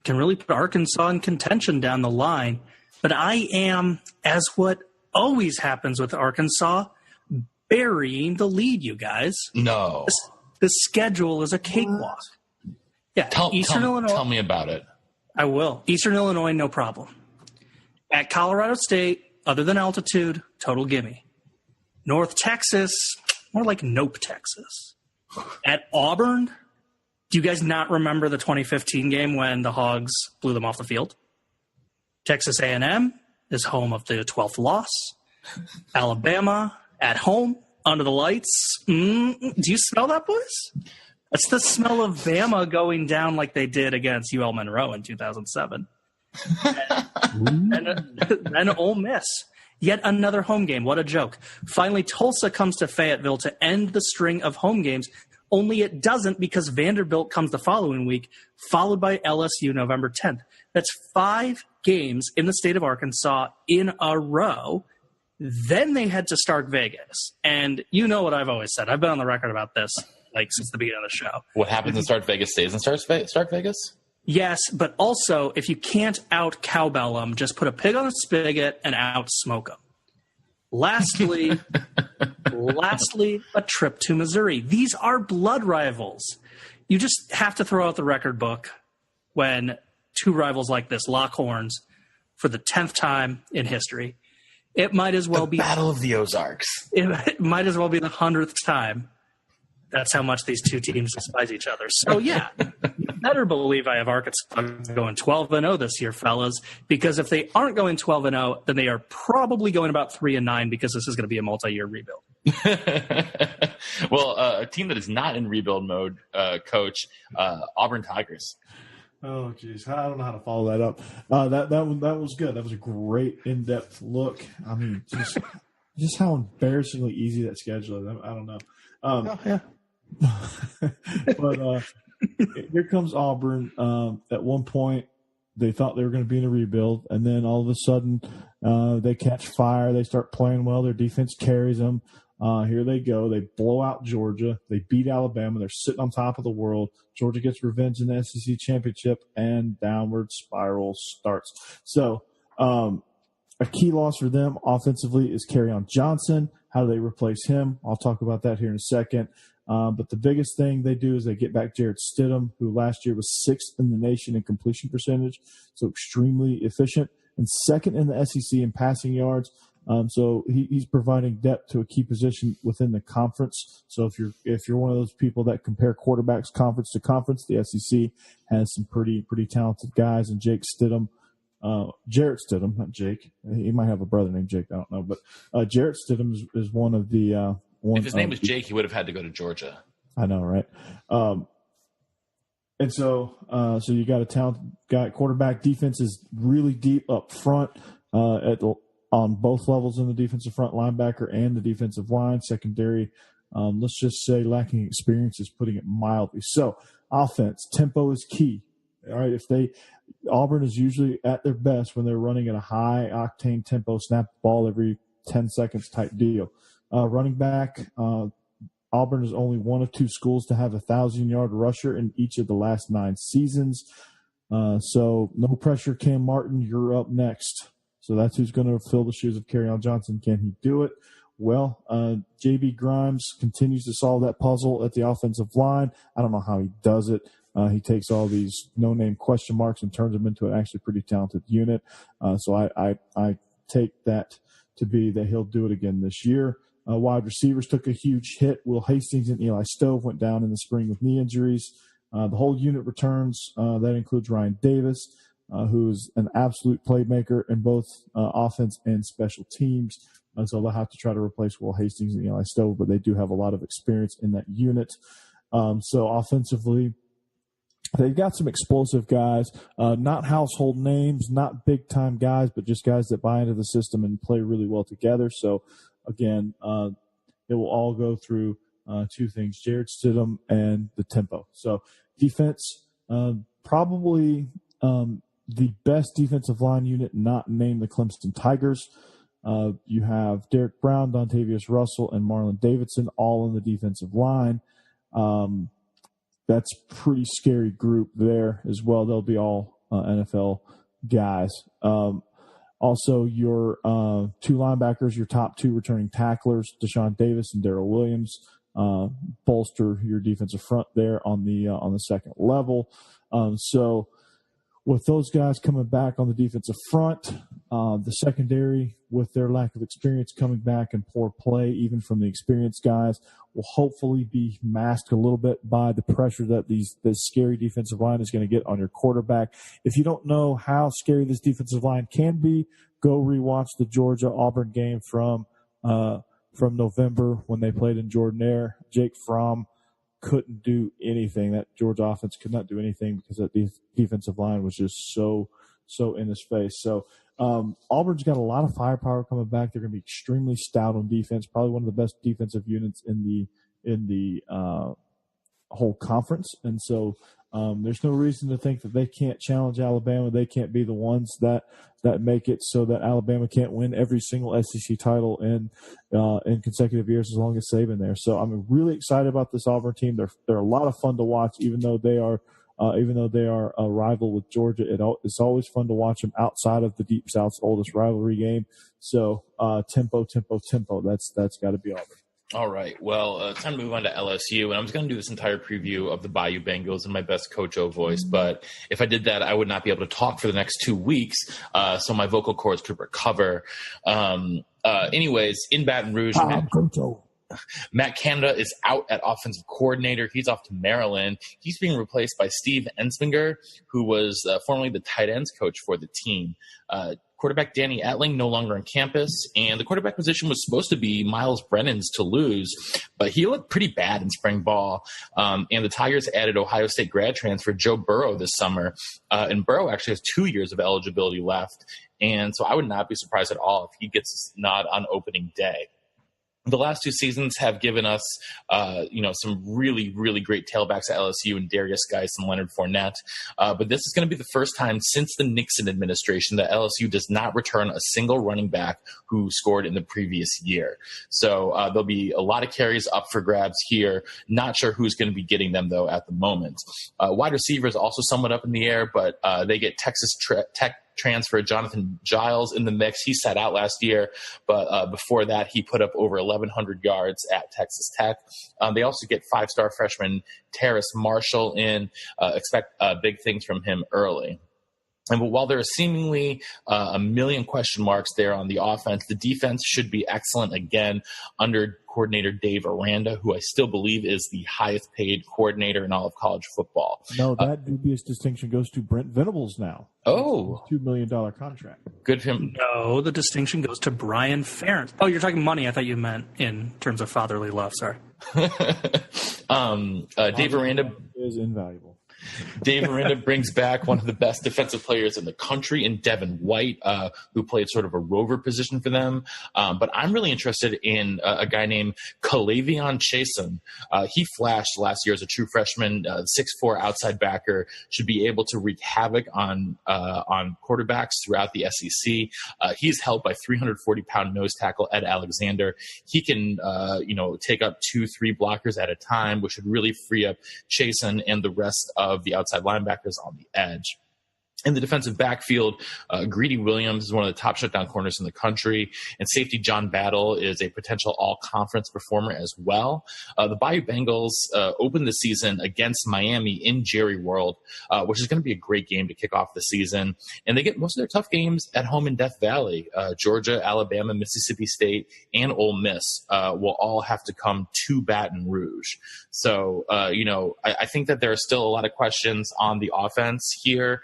can really put Arkansas in contention down the line. But I am, as what always happens with Arkansas, burying the lead, you guys. No. The schedule is a cakewalk. Yeah, Illinois. Tell me about it. I will. Eastern Illinois, no problem. At Colorado State, other than altitude, total gimme. North Texas, more like Nope, Texas. At Auburn, do you guys not remember the 2015 game when the Hogs blew them off the field? Texas A&M is home of the 12th loss. Alabama, at home, under the lights. Do you smell that, boys? That's the smell of Bama going down like they did against UL Monroe in 2007. and Ole Miss. Yet another home game. What a joke. Finally, Tulsa comes to Fayetteville to end the string of home games, only it doesn't because Vanderbilt comes the following week, followed by LSU November 10th. That's 5 games in the state of Arkansas in a row. Then they head to Stark Vegas. And you know what I've always said. I've been on the record about this since the beginning of the show. What happens in Stark Vegas stays in Stark Vegas? Yes, but also, if you can't out-cowbell them, just put a pig on a spigot and out-smoke them. Lastly, a trip to Missouri. These are blood rivals. You just have to throw out the record book when 2 rivals like this lock horns for the 10th time in history. It might as well be Battle of the Ozarks. It might as well be the 100th time. That's how much these 2 teams despise each other. So, yeah, you better believe I have Arkansas going 12-0 this year, fellas, because if they aren't going 12-0, then they are probably going about 3-9 because this is going to be a multi-year rebuild. Well, a team that is not in rebuild mode, Coach, Auburn Tigers. Oh, geez. I don't know how to follow that up. That was good. That was a great in-depth look. I mean, just how embarrassingly easy that schedule is. I don't know. Yeah. But here comes Auburn. At one point, they thought they were going to be in a rebuild, and then all of a sudden, they catch fire. They start playing well. Their defense carries them. Here they go. They blow out Georgia. They beat Alabama. They're sitting on top of the world. Georgia gets revenge in the SEC championship, and downward spiral starts. So a key loss for them offensively is Kerryon Johnson. How do they replace him? I'll talk about that here in a second. But the biggest thing they do is they get back Jarrett Stidham, who last year was 6th in the nation in completion percentage, so extremely efficient, and 2nd in the SEC in passing yards. So he's providing depth to a key position within the conference. So if you're one of those people that compare quarterbacks conference to conference, the SEC has some pretty talented guys. And Jarrett Stidham, not Jake. He might have a brother named Jake. I don't know, but Jarrett Stidham is one of the. If his name was Jake, he would have had to go to Georgia. I know, right? And so you got a talented guy at quarterback. Defense is really deep up front on both levels in the defensive front, linebacker and the defensive line. Secondary, let's just say lacking experience is putting it mildly. So offense, tempo is key. All right, Auburn is usually at their best when they're running at a high octane tempo, snap the ball every 10 seconds type deal. Running back, Auburn is only one of two schools to have a 1,000-yard rusher in each of the last 9 seasons. So no pressure, Cam Martin, you're up next. So that's who's going to fill the shoes of Kerryon Johnson. Can he do it? Well, J.B. Grimes continues to solve that puzzle at the offensive line. I don't know how he does it. He takes all these no-name question marks and turns them into an actually pretty talented unit. So I take that to be that he'll do it again this year. Wide receivers took a huge hit. Will Hastings and Eli Stove went down in the spring with knee injuries. The whole unit returns. That includes Ryan Davis, who's an absolute playmaker in both offense and special teams. So they'll have to try to replace Will Hastings and Eli Stove, but they do have a lot of experience in that unit. So offensively, they've got some explosive guys, not household names, not big-time guys, but just guys that buy into the system and play really well together. So, again, it will all go through two things, Jarrett Stidham and the tempo. So defense, probably the best defensive line unit not named the Clemson Tigers. You have Derek Brown, Dontavius Russell, and Marlon Davidson all in the defensive line. That's a pretty scary group there as well. They'll be all NFL guys. Also, your 2 linebackers, your top 2 returning tacklers, Deshaun Davis and Darrell Williams, bolster your defensive front there on the second level. So with those guys coming back on the defensive front, the secondary, with their lack of experience coming back and poor play, even from the experienced guys, will hopefully be masked a little bit by the pressure that this scary defensive line is going to get on your quarterback. If you don't know how scary this defensive line can be, go rewatch the Georgia-Auburn game from November when they played in Jordan-Hare. Jake Fromm couldn't do anything. That Georgia offense could not do anything because that defensive line was just so in his face. So Auburn's got a lot of firepower coming back. They're going to be extremely stout on defense, probably one of the best defensive units in the whole conference. And so there's no reason to think that they can't challenge Alabama. They can't be the ones that make it so that Alabama can't win every single SEC title in consecutive years as long as Saban there. So I'm really excited about this Auburn team. They're a lot of fun to watch, even though they are a rival with Georgia. It's always fun to watch them outside of the Deep South's oldest rivalry game. So tempo. That's got to be Auburn. All right. Well, it's time to move on to LSU, and I was going to do this entire preview of the Bayou Bengals in my best Coach O voice, but if I did that, I would not be able to talk for the next 2 weeks, so my vocal cords could recover. Anyways, in Baton Rouge, Matt Canada is out at offensive coordinator. He's off to Maryland. He's being replaced by Steve Ensminger, who was formerly the tight ends coach for the team. Quarterback Danny Etling no longer on campus, and the quarterback position was supposed to be Miles Brennan's to lose, but he looked pretty bad in spring ball. And the Tigers added Ohio State grad transfer Joe Burrow this summer, and Burrow actually has 2 years of eligibility left, and so I would not be surprised at all if he gets a nod on opening day. The last 2 seasons have given us, some really, really great tailbacks at LSU and Darius Geis and Leonard Fournette. But this is going to be the first time since the Nixon administration that LSU does not return a single running back who scored in the previous year. So there'll be a lot of carries up for grabs here. Not sure who's going to be getting them, though, at the moment. Wide receivers also somewhat up in the air, but they get Texas Tech transfer Jonathan Giles in the mix. He sat out last year, but before that, he put up over 1,100 yards at Texas Tech. They also get 5-star freshman Terrace Marshall in. Expect big things from him early. And but while there are seemingly a million question marks there on the offense, the defense should be excellent again under coordinator Dave Aranda, who I still believe is the highest paid coordinator in all of college football. No, that dubious distinction goes to Brent Venables now. Oh. $2 million contract. Good for him. No, the distinction goes to Brian Ferentz. Oh, you're talking money. I thought you meant in terms of fatherly love. Sorry. Dave Aranda is invaluable. Dave Aranda brings back one of the best defensive players in the country in Devin White, who played sort of a rover position for them. But I'm really interested in a guy named Kalavion Chason. He flashed last year as a true freshman, 6'4" outside backer, should be able to wreak havoc on quarterbacks throughout the SEC. He's held by 340-pound nose tackle Ed Alexander. He can, take up 2-3 blockers at a time, which should really free up Chason and the rest of the outside linebackers on the edge. In the defensive backfield, Greedy Williams is one of the top shutdown corners in the country, and safety John Battle is a potential all-conference performer as well. The Bayou Bengals opened the season against Miami in Jerry World, which is going to be a great game to kick off the season. And they get most of their tough games at home in Death Valley. Georgia, Alabama, Mississippi State, and Ole Miss will all have to come to Baton Rouge. So, I think that there are still a lot of questions on the offense here.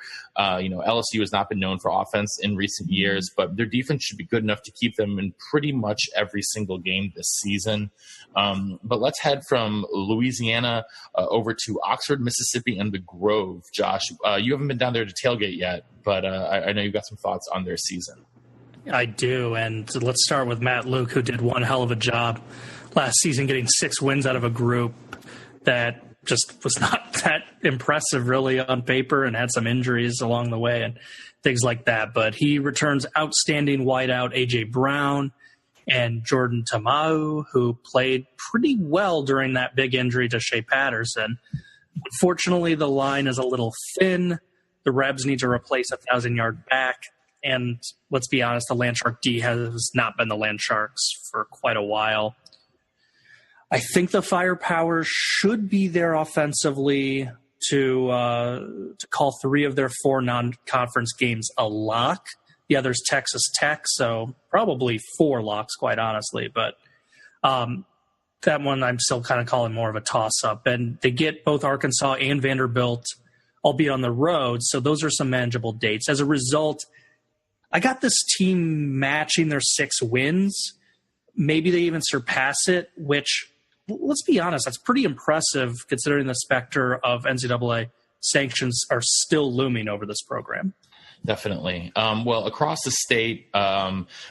LSU has not been known for offense in recent years, but their defense should be good enough to keep them in pretty much every single game this season. But let's head from Louisiana over to Oxford, Mississippi, and the Grove. Josh, you haven't been down there to tailgate yet, but I know you've got some thoughts on their season. I do, and let's start with Matt Luke, who did one hell of a job last season getting 6 wins out of a group that just was not that impressive really on paper and had some injuries along the way and things like that. But he returns outstanding wideout A.J. Brown and Jordan Tamau, who played pretty well during that big injury to Shea Patterson. Unfortunately, the line is a little thin. The Rebs need to replace a 1,000-yard back. And let's be honest, the Landshark D has not been the Landsharks for quite a while. I think the firepower should be there offensively to call 3 of their 4 non-conference games a lock. The other's Texas Tech, so probably 4 locks, quite honestly. But that one I'm still kind of calling more of a toss-up. And they get both Arkansas and Vanderbilt, albeit on the road, so those are some manageable dates. As a result, I got this team matching their 6 wins. Maybe they even surpass it, which, let's be honest, that's pretty impressive considering the specter of NCAA sanctions are still looming over this program. Definitely. Well, across the state,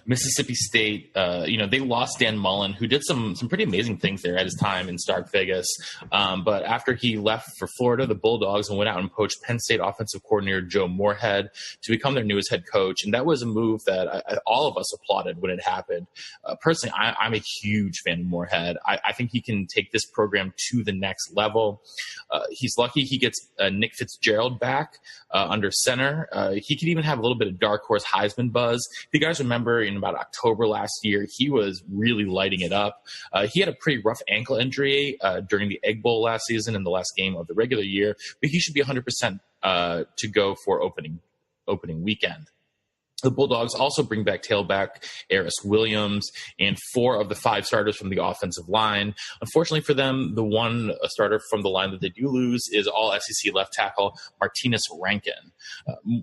Mississippi State, they lost Dan Mullen, who did some pretty amazing things there at his time in Stark Vegas. But after he left for Florida, the Bulldogs, and went out and poached Penn State offensive coordinator Joe Moorhead to become their newest head coach. And that was a move that all of us applauded when it happened. Personally, I'm a huge fan of Moorhead. I think he can take this program to the next level. He's lucky he gets Nick Fitzgerald back under center. He could even have a little bit of dark horse Heisman buzz. If you guys remember, in about October last year, he was really lighting it up. He had a pretty rough ankle injury during the Egg Bowl last season in the last game of the regular year, but he should be 100% to go for opening weekend. The Bulldogs also bring back tailback Eris Williams and 4 of the 5 starters from the offensive line. Unfortunately for them, the one starter from the line that they do lose is all SEC left tackle Martinez Rankin.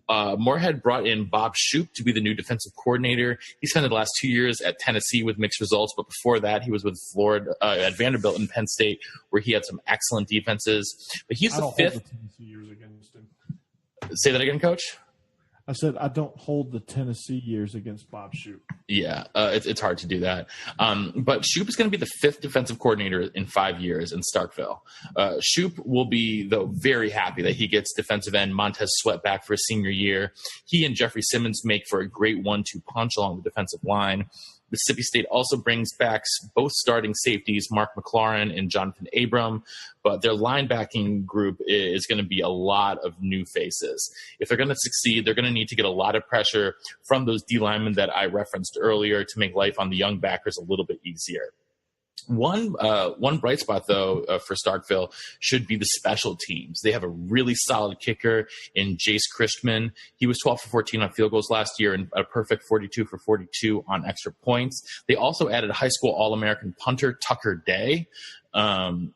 Moorhead brought in Bob Shoop to be the new defensive coordinator. He spent the last 2 years at Tennessee with mixed results, but before that, he was with Florida at Vanderbilt and Penn State, where he had some excellent defenses. But he's the 5th. Tennessee years against him. Say that again, Coach. I said I don't hold the Tennessee years against Bob Shoop. Yeah, it's hard to do that. But Shoop is going to be the 5th defensive coordinator in 5 years in Starkville. Shoop will be, though, very happy that he gets defensive end Montez Sweat back for his senior year. He and Jeffrey Simmons make for a great 1-2 punch along the defensive line. Mississippi State also brings back both starting safeties, Mark McLaurin and Jonathan Abram, but their linebacking group is going to be a lot of new faces. If they're going to succeed, they're going to need to get a lot of pressure from those D linemen that I referenced earlier to make life on the young backers a little bit easier. One bright spot, though, for Starkville should be the special teams. They have a really solid kicker in Jace Christman. He was 12 for 14 on field goals last year and a perfect 42 for 42 on extra points. They also added high school All-American punter Tucker Day.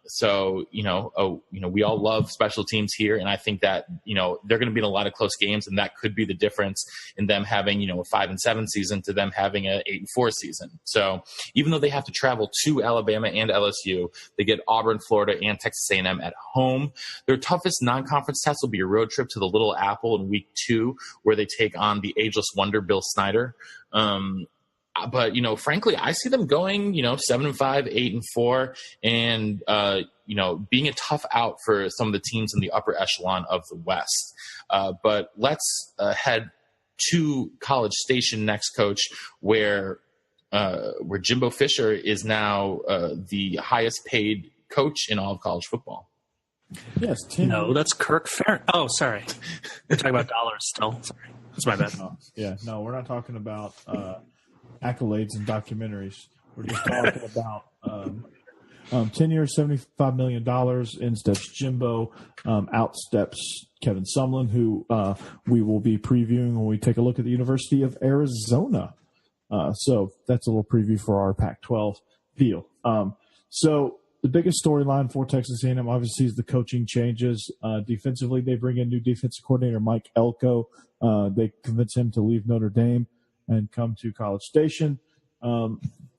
So, we all love special teams here. And I think that, they're going to be in a lot of close games, and that could be the difference in them having, a 5-7 season to them having a 8-4 season. So even though they have to travel to Alabama and LSU, they get Auburn, Florida, and Texas A&M at home. Their toughest non-conference test will be a road trip to the Little Apple in week 2, where they take on the ageless wonder Bill Snyder. But, frankly, I see them going, 7-5, 8-4, and, being a tough out for some of the teams in the upper echelon of the West. But let's head to College Station next, Coach, where Jimbo Fisher is now the highest paid coach in all of college football. Yes. No, that's Kirk Ferentz. Oh, sorry. We're talking about dollars still. Sorry. That's my bad. No, we're not talking about accolades and documentaries. We're just talking about 10 years, $75 million. In steps Jimbo, out steps Kevin Sumlin, who we will be previewing when we take a look at the University of Arizona. So that's a little preview for our Pac-12 deal. So the biggest storyline for Texas A&M obviously is the coaching changes. Defensively, they bring in new defensive coordinator Mike Elko. They convince him to leave Notre Dame and come to College Station.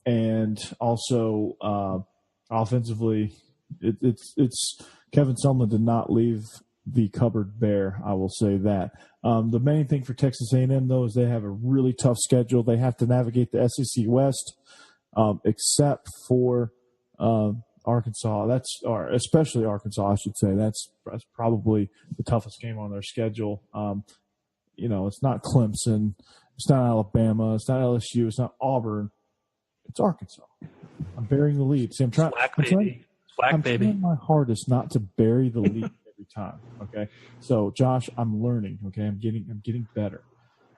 And also offensively, it's Kevin Sumlin did not leave the cupboard bare, I will say that. The main thing for Texas A&M, though, is they have a really tough schedule. They have to navigate the SEC West, except for Arkansas. Or especially Arkansas, I should say. That's probably the toughest game on their schedule. It's not Clemson. It's not Alabama. It's not LSU. It's not Auburn. It's Arkansas. I'm burying the lead. See, I'm trying my hardest not to bury the lead every time. Okay. So, Josh, I'm learning. Okay. I'm getting better.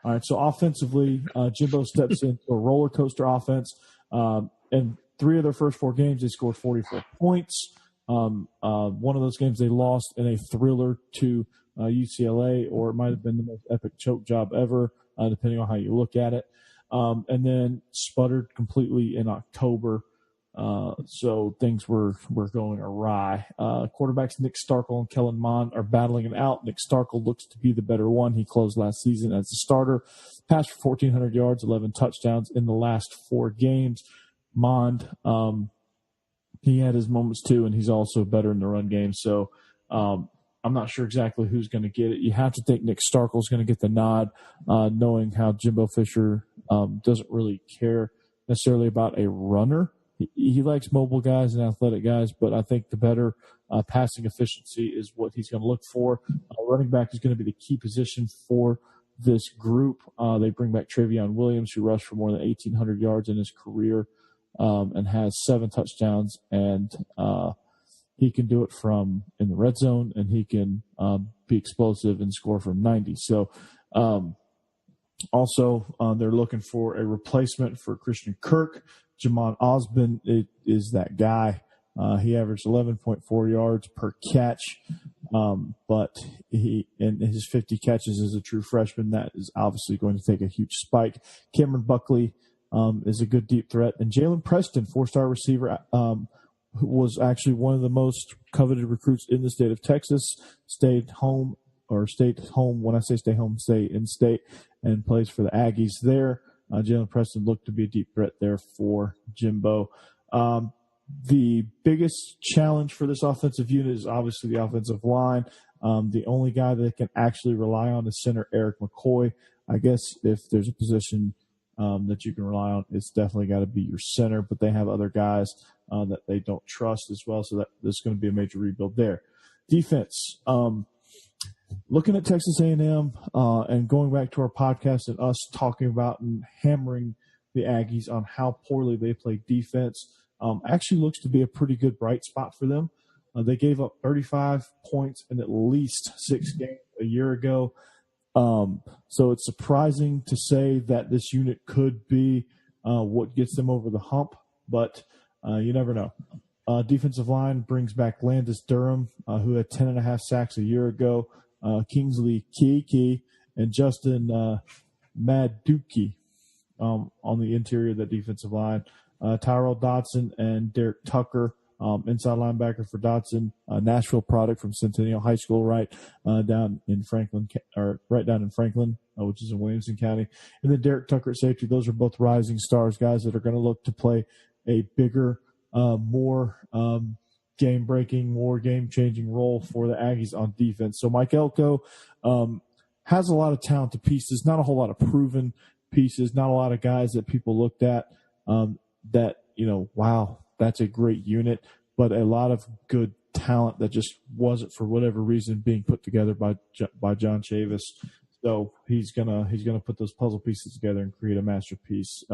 All right. So offensively, Jimbo steps into a roller coaster offense. And 3 of their first 4 games, they scored 44 points. One of those games they lost in a thriller to UCLA, or it might have been the most epic choke job ever, depending on how you look at it. And then sputtered completely in October. So things were going awry. Quarterbacks Nick Starkel and Kellen Mond are battling it out. Nick Starkel looks to be the better one. He closed last season as a starter, passed for 1,400 yards, 11 touchdowns in the last 4 games. Mond, he had his moments too, and he's also better in the run game. So I'm not sure exactly who's going to get it. You have to think Nick Starkel's going to get the nod, knowing how Jimbo Fisher doesn't really care necessarily about a runner. He likes mobile guys and athletic guys, but I think the better passing efficiency is what he's going to look for. Running back is going to be the key position for this group. They bring back Travion Williams, who rushed for more than 1,800 yards in his career and has 7 touchdowns, and he can do it from in the red zone, and he can be explosive and score from 90. So also they're looking for a replacement for Christian Kirk. Jamon Osborne is that guy. He averaged 11.4 yards per catch, but he in his 50 catches as a true freshman, that is obviously going to take a huge spike. Cameron Buckley is a good deep threat, and Jalen Preston, 4-star receiver, who was actually one of the most coveted recruits in the state of Texas, stayed home. When I say stay home, stay in state, and plays for the Aggies there. Jalen Preston looked to be a deep threat there for Jimbo. The biggest challenge for this offensive unit is obviously the offensive line. The only guy that can actually rely on is center Eric McCoy. I guess if there's a position that you can rely on, it's definitely got to be your center, but they have other guys that they don't trust as well, so that there's going to be a major rebuild there. Defense. Looking at Texas A&M and going back to our podcast and us talking about and hammering the Aggies on how poorly they play defense, actually looks to be a pretty good bright spot for them. They gave up 35 points in at least 6 games a year ago. So it's surprising to say that this unit could be what gets them over the hump. But You never know. Defensive line brings back Landis Durham, who had 10.5 sacks a year ago. Kingsley Kiki and Justin Maduki on the interior of the defensive line. Tyrell Dodson and Derek Tucker, inside linebacker for Dodson, Nashville product from Centennial High School, right down in Franklin, which is in Williamson County. And then Derek Tucker at safety. Those are both rising stars, guys that are going to look to play a bigger, more game-breaking, more game-changing role for the Aggies on defense. So Mike Elko has a lot of talented pieces, not a whole lot of proven pieces, not a lot of guys that people looked at that, wow, that's a great unit, but a lot of good talent that just wasn't, for whatever reason, being put together by John Chavis. So he's gonna put those puzzle pieces together and create a masterpiece.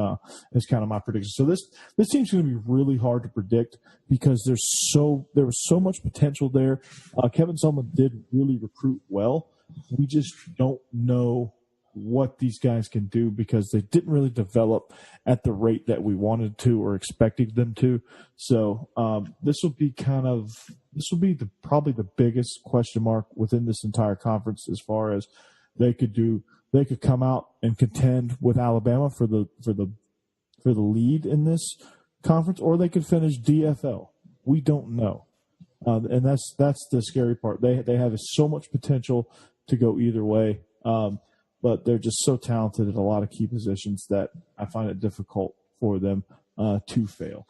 Is kind of my prediction. So this team's going to be really hard to predict because there was so much potential there. Kevin Sumlin did really recruit well. We just don't know what these guys can do because they didn't really develop at the rate that we wanted to or expected them to. So this will be probably the biggest question mark within this entire conference as far as they could come out and contend with Alabama for the lead in this conference, or they could finish DFL. We don't know, and that's the scary part. They have so much potential to go either way. But they're just so talented at a lot of key positions that I find it difficult for them to fail.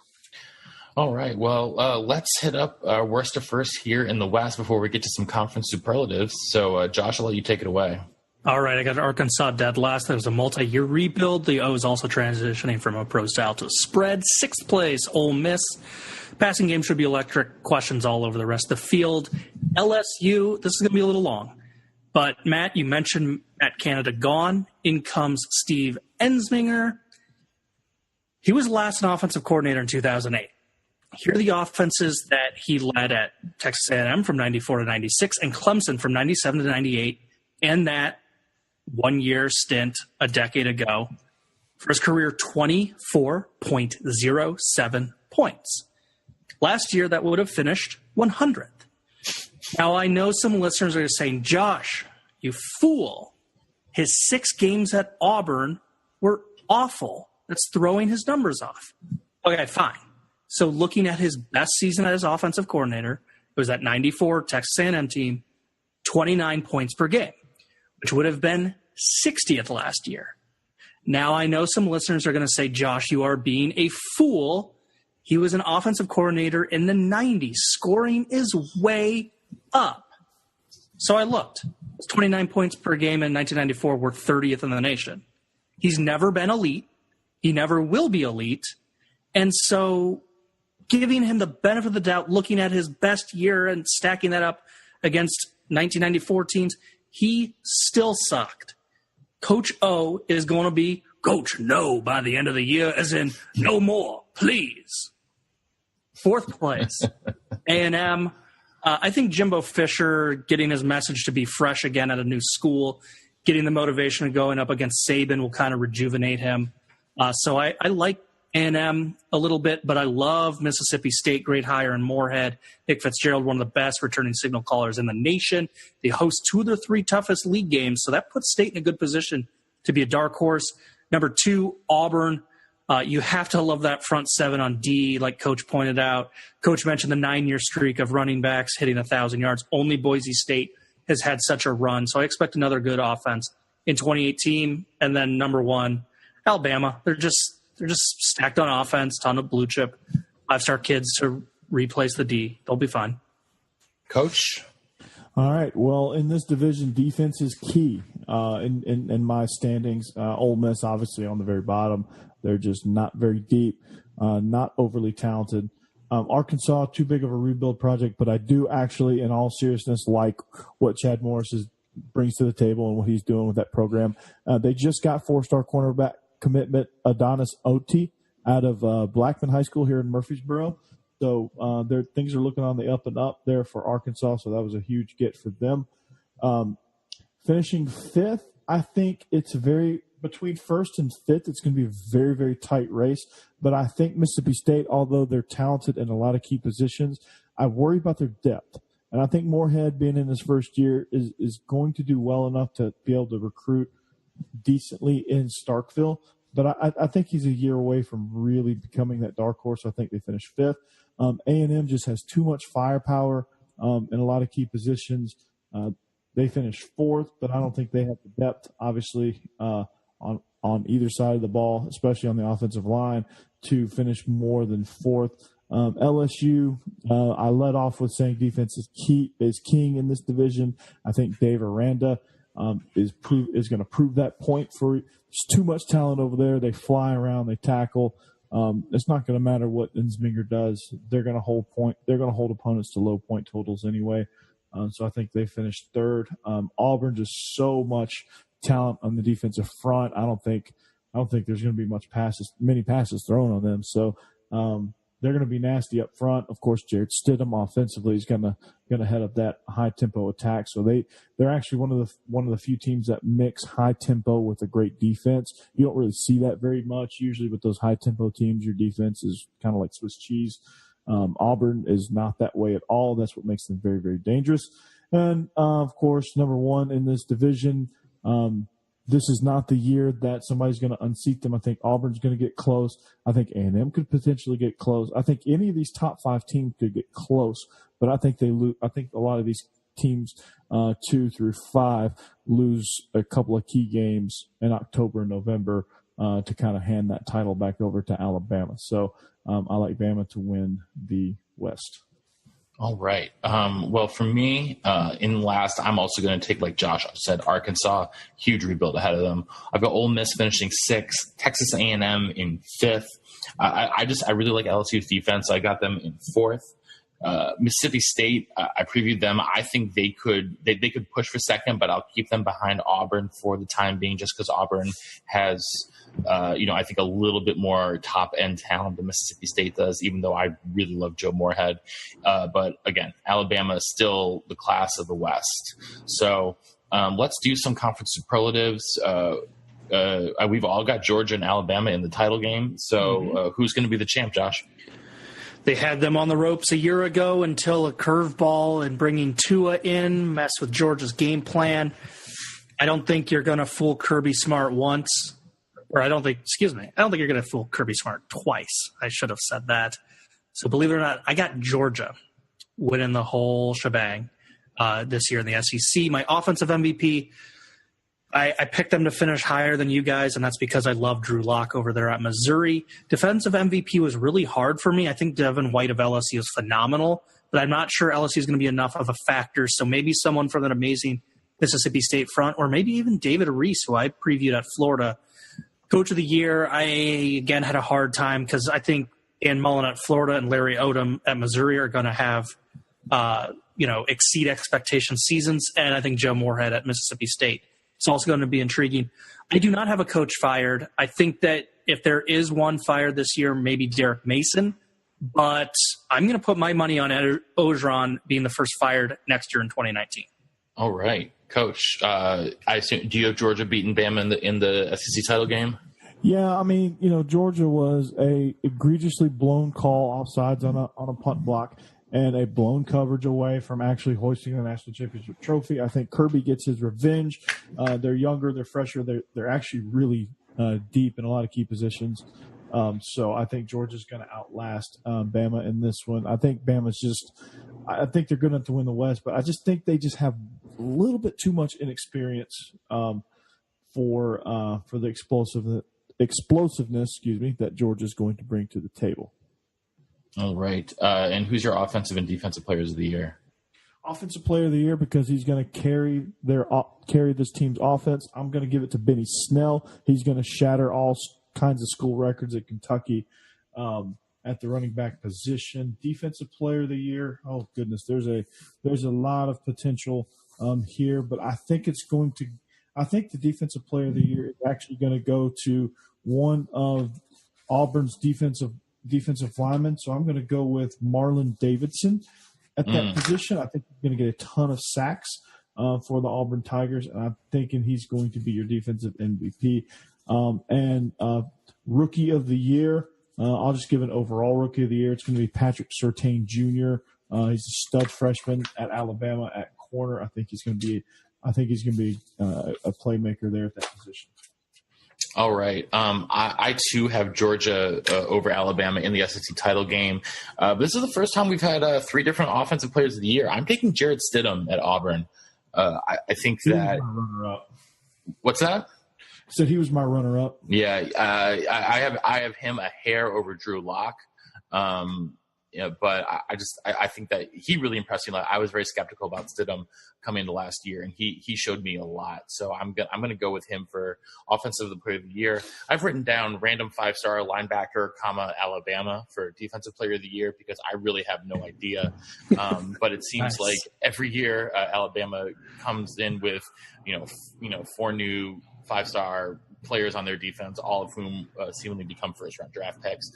All right. Well, let's hit up worst to first here in the West before we get to some conference superlatives. So, Josh, I'll let you take it away. All right. I got Arkansas dead last. There was a multi-year rebuild. The O is also transitioning from a pro style to a spread. 6th place, Ole Miss. Passing game should be electric. Questions all over the rest of the field. LSU, this is going to be a little long. But, Matt, you mentioned Matt Canada gone. In comes Steve Ensminger. He was last an offensive coordinator in 2008. Here are the offenses that he led at Texas A&M from 94 to 96 and Clemson from 97 to 98, and that one-year stint a decade ago. For his career, 24.07 points. Last year, that would have finished 100th. Now, I know some listeners are saying, Josh, you fool. His 6 games at Auburn were awful. That's throwing his numbers off. Okay, fine. So looking at his best season as offensive coordinator, it was that 94 Texas A&M team, 29 points per game, which would have been 60th last year. Now, I know some listeners are going to say, Josh, you are being a fool. He was an offensive coordinator in the 90s. Scoring is way up. So I looked. His 29 points per game in 1994 were 30th in the nation. He's never been elite. He never will be elite. And so giving him the benefit of the doubt, looking at his best year and stacking that up against 1994 teams, he still sucked. Coach O is going to be Coach No by the end of the year, as in no more, please. 4th place, A&M. I think Jimbo Fisher getting his message to be fresh again at a new school, getting the motivation of going up against Saban will kind of rejuvenate him. So I like A&M a little bit, but I love Mississippi State, great hire in Moorhead. Nick Fitzgerald, one of the best returning signal callers in the nation. They host 2 of their 3 toughest league games, so that puts State in a good position to be a dark horse. Number 2, Auburn. You have to love that front 7 on D, like Coach pointed out. Coach mentioned the 9-year streak of running backs hitting 1,000 yards. Only Boise State has had such a run, so I expect another good offense in 2018. And then number 1, Alabama. They're just stacked on offense, ton of blue chip, 5-star kids to replace the D. They'll be fine. Coach? All right. Well, in this division, defense is key in my standings. Ole Miss, obviously, on the very bottom. They're just not very deep, not overly talented. Arkansas, too big of a rebuild project, but I do actually, in all seriousness, like what Chad Morris brings to the table and what he's doing with that program. They just got 4-star cornerback commitment Adonis Oti out of Blackman High School here in Murfreesboro. So things are looking on the up and up there for Arkansas, so that was a huge get for them. Finishing 5th, I think it's very between first and fifth, it's going to be a very, very tight race. But I think Mississippi State, although they're talented in a lot of key positions, I worry about their depth. And I think Moorhead, being in his first year, is going to do well enough to be able to recruit decently in Starkville. But I think he's a year away from really becoming that dark horse. I think they finished fifth. A&M just has too much firepower in a lot of key positions. They finished fourth, but I don't think they have the depth, obviously, on either side of the ball, especially on the offensive line, to finish more than fourth. LSU, I led off with saying defense is king in this division. I think Dave Aranda is going to prove that point. There's too much talent over there. They fly around, they tackle. It's not going to matter what Ensminger does. They're going to hold point. They're going to hold opponents to low point totals anyway. So I think they finished third. Auburn, just so much talent on the defensive front. I don't think there's going to be many passes thrown on them. So they're going to be nasty up front. Of course, Jared Stidham offensively is going to head up that high tempo attack. So they're actually one of the few teams that mix high tempo with a great defense. You don't really see that very much. Usually with those high tempo teams, your defense is kind of like Swiss cheese. Auburn is not that way at all. That's what makes them very, very dangerous. And, of course, number one in this division, this is not the year that somebody's going to unseat them. I think Auburn's going to get close. I think A&M could potentially get close. I think any of these top five teams could get close, but I think they lose. I think a lot of these teams, 2 through 5, lose a couple of key games in October and November to kind of hand that title back over to Alabama. So I like Bama to win the West. All right. Well, for me, in last, I'm also going to take, like Josh said, Arkansas, huge rebuild ahead of them. I've got Ole Miss finishing 6th, Texas A&M in 5th. I really like LSU's defense. So I got them in 4th. Mississippi State, I previewed them. I think they could push for 2nd, but I'll keep them behind Auburn for the time being, just because Auburn has, I think a little bit more top end talent than Mississippi State does, even though I really love Joe Moorhead. But again, Alabama is still the class of the West. So let's do some conference superlatives. We've all got Georgia and Alabama in the title game. So who's going to be the champ, Josh? They had them on the ropes a year ago until a curveball and bringing Tua in messed with Georgia's game plan. I don't think you're going to fool Kirby Smart once. Or I don't think you're going to fool Kirby Smart twice. I should have said that. So believe it or not, I got Georgia winning the whole shebang this year in the SEC. My offensive MVP, I picked them to finish higher than you guys, and that's because I love Drew Lock over there at Missouri. Defensive MVP was really hard for me. I think Devin White of LSU is phenomenal, but I'm not sure LSU is going to be enough of a factor. So maybe someone from that amazing Mississippi State front, or maybe even David Reese, who I previewed at Florida. Coach of the year, I, again, had a hard time because I think Dan Mullen at Florida and Larry Odom at Missouri are going to have, exceed expectation seasons, and I think Joe Moorhead at Mississippi State. It's also going to be intriguing. I do not have a coach fired. I think that if there is one fired this year, maybe Derek Mason. But I'm going to put my money on Ed Orgeron being the first fired next year in 2019. All right, Coach. I assume, do you have Georgia beating Bama in the SEC title game? Yeah, I mean, Georgia was a egregiously blown call offsides on a punt block, and a blown coverage away from actually hoisting the national championship trophy. I think Kirby gets his revenge. They're younger, they're fresher, they're actually really deep in a lot of key positions. So I think Georgia's going to outlast Bama in this one. I think I think they're good enough to win the West, but I just think they just have a little bit too much inexperience for the explosiveness, that Georgia's going to bring to the table. All right. And who's your offensive and defensive players of the year? Offensive player of the year, because he's going to carry this team's offense. I'm going to give it to Benny Snell. He's going to shatter all kinds of school records at Kentucky at the running back position. Defensive player of the year. Oh goodness, there's a lot of potential here, but I think the defensive player of the year is actually going to go to one of Auburn's defensive linemen. So I'm going to go with Marlon Davidson at that position. I think he's going to get a ton of sacks for the Auburn Tigers, and I'm thinking he's going to be your defensive MVP. And rookie of the year, I'll just give an overall rookie of the year. It's going to be Patrick Surtain Jr. He's a stud freshman at Alabama at corner. I think he's going to be a playmaker there at that position. All right. I too have Georgia over Alabama in the SEC title game. This is the first time we've had 3 different offensive players of the year. I'm taking Jarrett Stidham at Auburn. I think that. Runner-up. What's that? So he was my runner-up. Yeah, I have him a hair over Drew Lock. But I think that he really impressed me. I was very skeptical about Stidham coming into last year, and he showed me a lot. So I'm gonna go with him for offensive player of the year. I've written down random 5-star linebacker, Alabama for defensive player of the year because I really have no idea. But it seems Nice. like every year Alabama comes in with 4 new 5-star players on their defense, all of whom seemingly become first-round draft picks.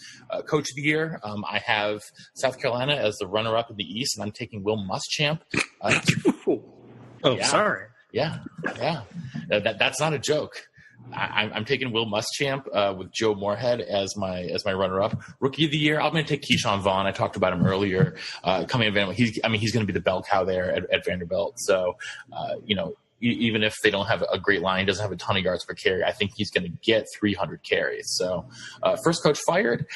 Coach of the year, I have South Carolina as the runner-up in the East, and I'm taking Will Muschamp. Yeah. Sorry. Yeah. That's not a joke. I'm taking Will Muschamp with Joe Moorhead as my runner-up. Rookie of the year, I'm going to take Keyshawn Vaughn. I talked about him earlier. Coming in Vanderbilt, he's going to be the bell cow there at Vanderbilt. So, even if they don't have a great line, doesn't have a ton of yards per carry, I think he's going to get 300 carries. So first coach fired.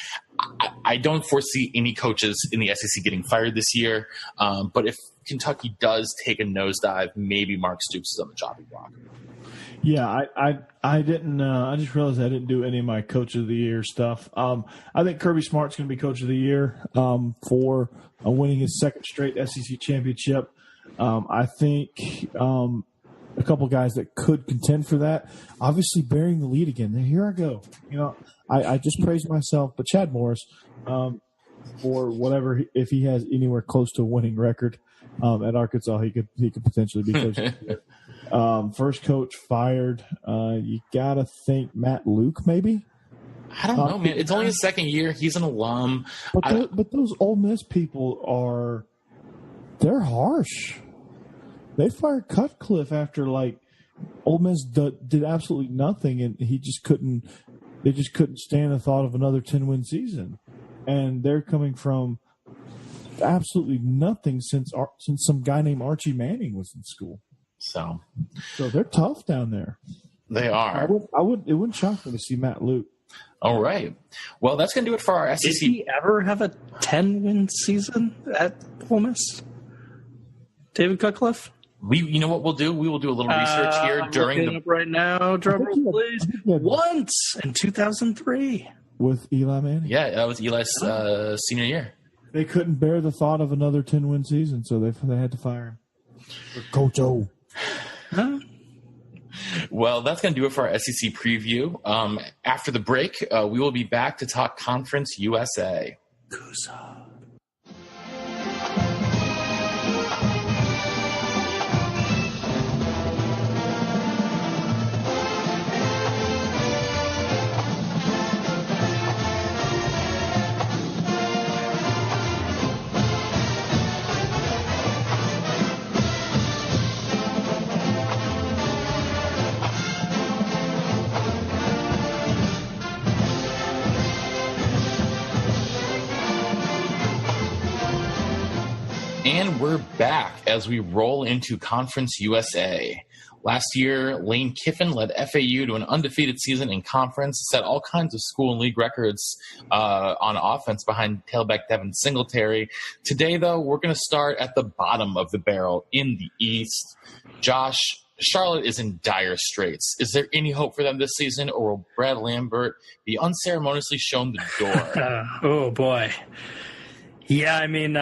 I don't foresee any coaches in the SEC getting fired this year. But if Kentucky does take a nosedive, maybe Mark Stoops is on the chopping block. Yeah, I didn't. I just realized I didn't do any of my coach of the year stuff. I think Kirby Smart's going to be coach of the year for winning his second straight SEC championship. I think a couple guys that could contend for that. Obviously, bearing the lead again. Here I go. I just praised myself, but Chad Morris for whatever, if he has anywhere close to a winning record at Arkansas, he could potentially be coach of the year. First coach fired. You gotta think Matt Luke, maybe. I don't know, man. It's only his second year. He's an alum. But those Ole Miss people they're harsh. They fired Cutcliffe after Ole Miss did absolutely nothing, and they just couldn't stand the thought of another 10-win season. And they're coming from absolutely nothing since some guy named Archie Manning was in school. So they're tough down there. They are. It wouldn't shock me to see Matt Luke. All right. Well, that's going to do it for our SEC. Did he ever have a 10-win season at Ole Miss? David Cutcliffe? You know what we'll do? We will do a little research here during the right now. Drum roll, please. Once in 2003 with Eli Manning. Yeah, that was Eli's senior year. They couldn't bear the thought of another 10-win season, so they had to fire him. Coach O. Huh? Well, that's going to do it for our SEC preview. After the break, we will be back to talk Conference USA. CUSA. And we're back as we roll into Conference USA. Last year, Lane Kiffin led FAU to an undefeated season in conference, set all kinds of school and league records on offense behind tailback Devin Singletary. Today, though, we're going to start at the bottom of the barrel in the East. Josh, Charlotte is in dire straits. Is there any hope for them this season, or will Brad Lambert be unceremoniously shown the door? Oh, boy. Yeah, I mean,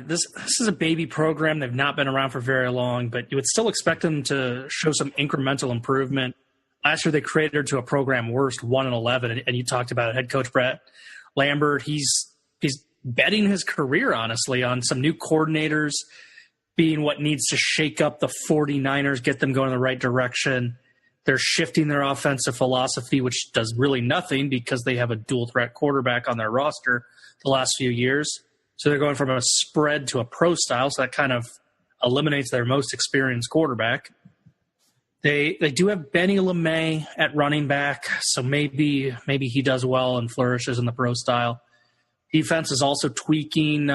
this is a baby program. They've not been around for very long, but you would still expect them to show some incremental improvement. Last year, they created to a program worst 1-11, and you talked about it. Head coach Brett Lambert. He's betting his career, honestly, on some new coordinators being what needs to shake up the 49ers, get them going in the right direction. They're shifting their offensive philosophy, which does really nothing because they have a dual threat quarterback on their roster the last few years. So they're going from a spread to a pro style, so that kind of eliminates their most experienced quarterback. They do have Benny LeMay at running back, so maybe he does well and flourishes in the pro style. Defense is also tweaking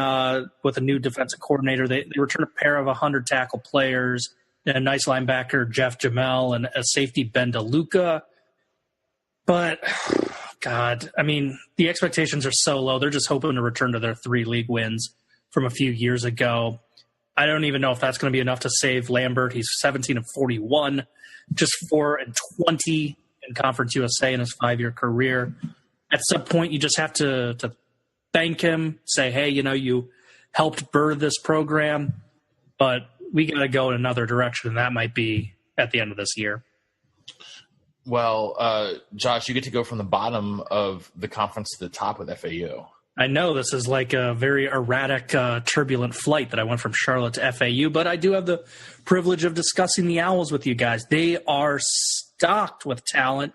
with a new defensive coordinator. They return a pair of 100-tackle players, and a nice linebacker, Jeff Jamel, and a safety, Ben DeLuca. But, God, I mean, the expectations are so low. They're just hoping to return to their 3 league wins from a few years ago. I don't even know if that's going to be enough to save Lambert. He's 17-41, just 4-20 in Conference USA in his 5-year career. At some point, you just have to thank him, say, hey, you helped birth this program, but we got to go in another direction, and that might be at the end of this year. Well, Josh, you get to go from the bottom of the conference to the top with FAU. I know this is like a very erratic, turbulent flight that I went from Charlotte to FAU, but I do have the privilege of discussing the Owls with you guys. They are stocked with talent.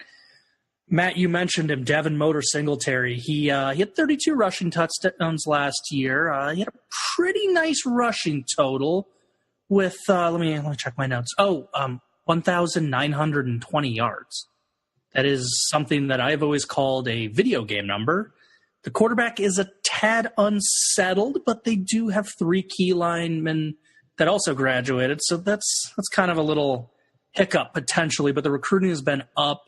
Matt, you mentioned him, Devin Motor Singletary. He had 32 rushing touchdowns last year. He had a pretty nice rushing total with, let me check my notes. 1,920 yards. That is something that I've always called a video game number. The quarterback is a tad unsettled, but they do have 3 key linemen that also graduated, so that's kind of a little hiccup potentially, but the recruiting has been up.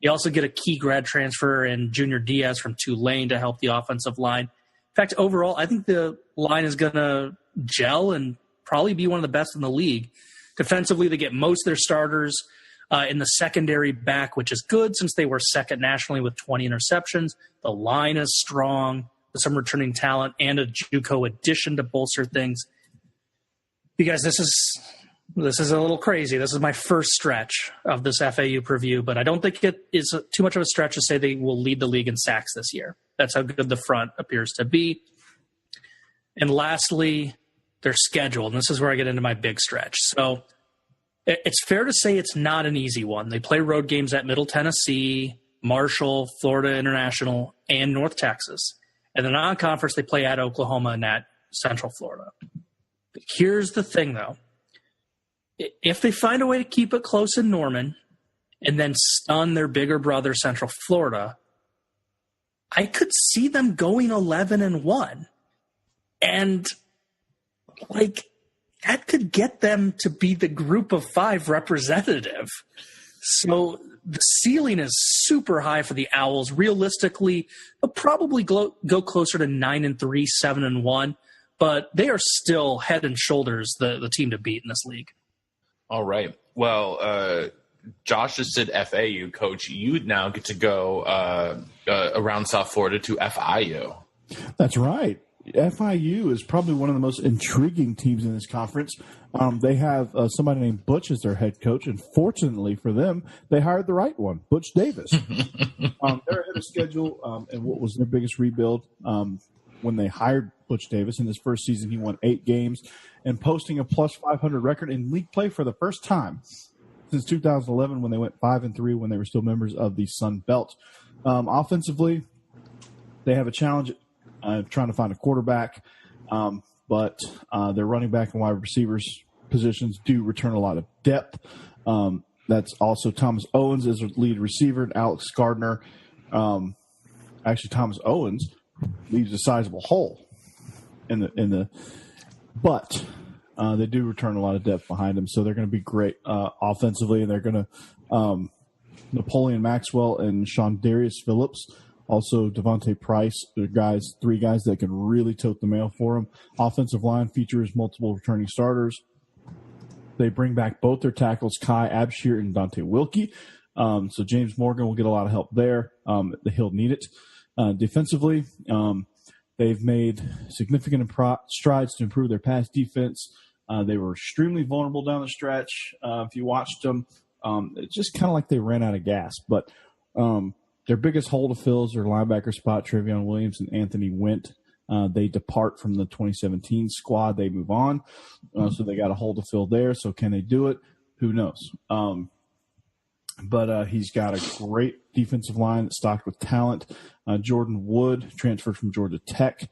You also get a key grad transfer in Junior Diaz from Tulane to help the offensive line. In fact, overall, I think the line is going to gel and probably be one of the best in the league. Defensively, they get most of their starters in the secondary back, which is good since they were second nationally with 20 interceptions. The line is strong with some returning talent and a JUCO addition to bolster things. You guys, this is a little crazy. This is my first stretch of this FAU preview, but I don't think it is too much of a stretch to say they will lead the league in sacks this year. That's how good the front appears to be. And lastly, their schedule. And this is where I get into my big stretch. So it's fair to say it's not an easy one. They play road games at Middle Tennessee, Marshall, Florida International, and North Texas. And then non-conference, they play at Oklahoma and at Central Florida. But here's the thing, though. If they find a way to keep it close in Norman and then stun their bigger brother, Central Florida, I could see them going 11-1. And, that could get them to be the group of 5 representative. So the ceiling is super high for the Owls. Realistically, they'll probably go closer to 9-3, 7-1, but they are still head and shoulders the team to beat in this league. All right. Well, Josh just did FAU, Coach. You now get to go around South Florida to FIU. That's right. FIU is probably one of the most intriguing teams in this conference. They have somebody named Butch as their head coach, and fortunately for them, they hired the right one, Butch Davis. They're ahead of schedule, and what was their biggest rebuild when they hired Butch Davis. In his first season, he won 8 games and posting a plus 500 record in league play for the first time since 2011 when they went 5-3 when they were still members of the Sun Belt. Offensively, they have a challenge trying to find a quarterback, but their running back and wide receivers positions do return a lot of depth. That's also Thomas Owens as a lead receiver and Alex Gardner. Actually, Thomas Owens leaves a sizable hole but they do return a lot of depth behind them, so they're going to be great offensively, and they're going to Napoleon Maxwell and Sean Darius Phillips. Also, Devontae Price, they're 3 guys that can really tote the mail for them. Offensive line features multiple returning starters. They bring back both their tackles, Kai Abshir and Dante Wilkie. So James Morgan will get a lot of help there. He'll need it. Defensively, they've made significant strides to improve their pass defense. They were extremely vulnerable down the stretch. If you watched them, it's just kind of like they ran out of gas. But their biggest hole to fill is their linebacker spot, Trevion Williams and Anthony Went. They depart from the 2017 squad. They move on. So they got a hole to fill there. So can they do it? Who knows? But he's got a great defensive line that's stocked with talent. Jordan Wood, transferred from Georgia Tech,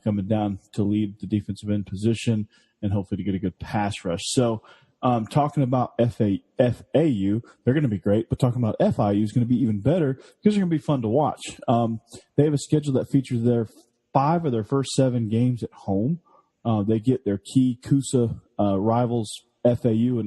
coming down to lead the defensive end position and hopefully to get a good pass rush. So Talking about FAU, they're going to be great, but talking about FIU is going to be even better because they're going to be fun to watch. They have a schedule that features their 5 of their first 7 games at home. They get their key CUSA rivals, FAU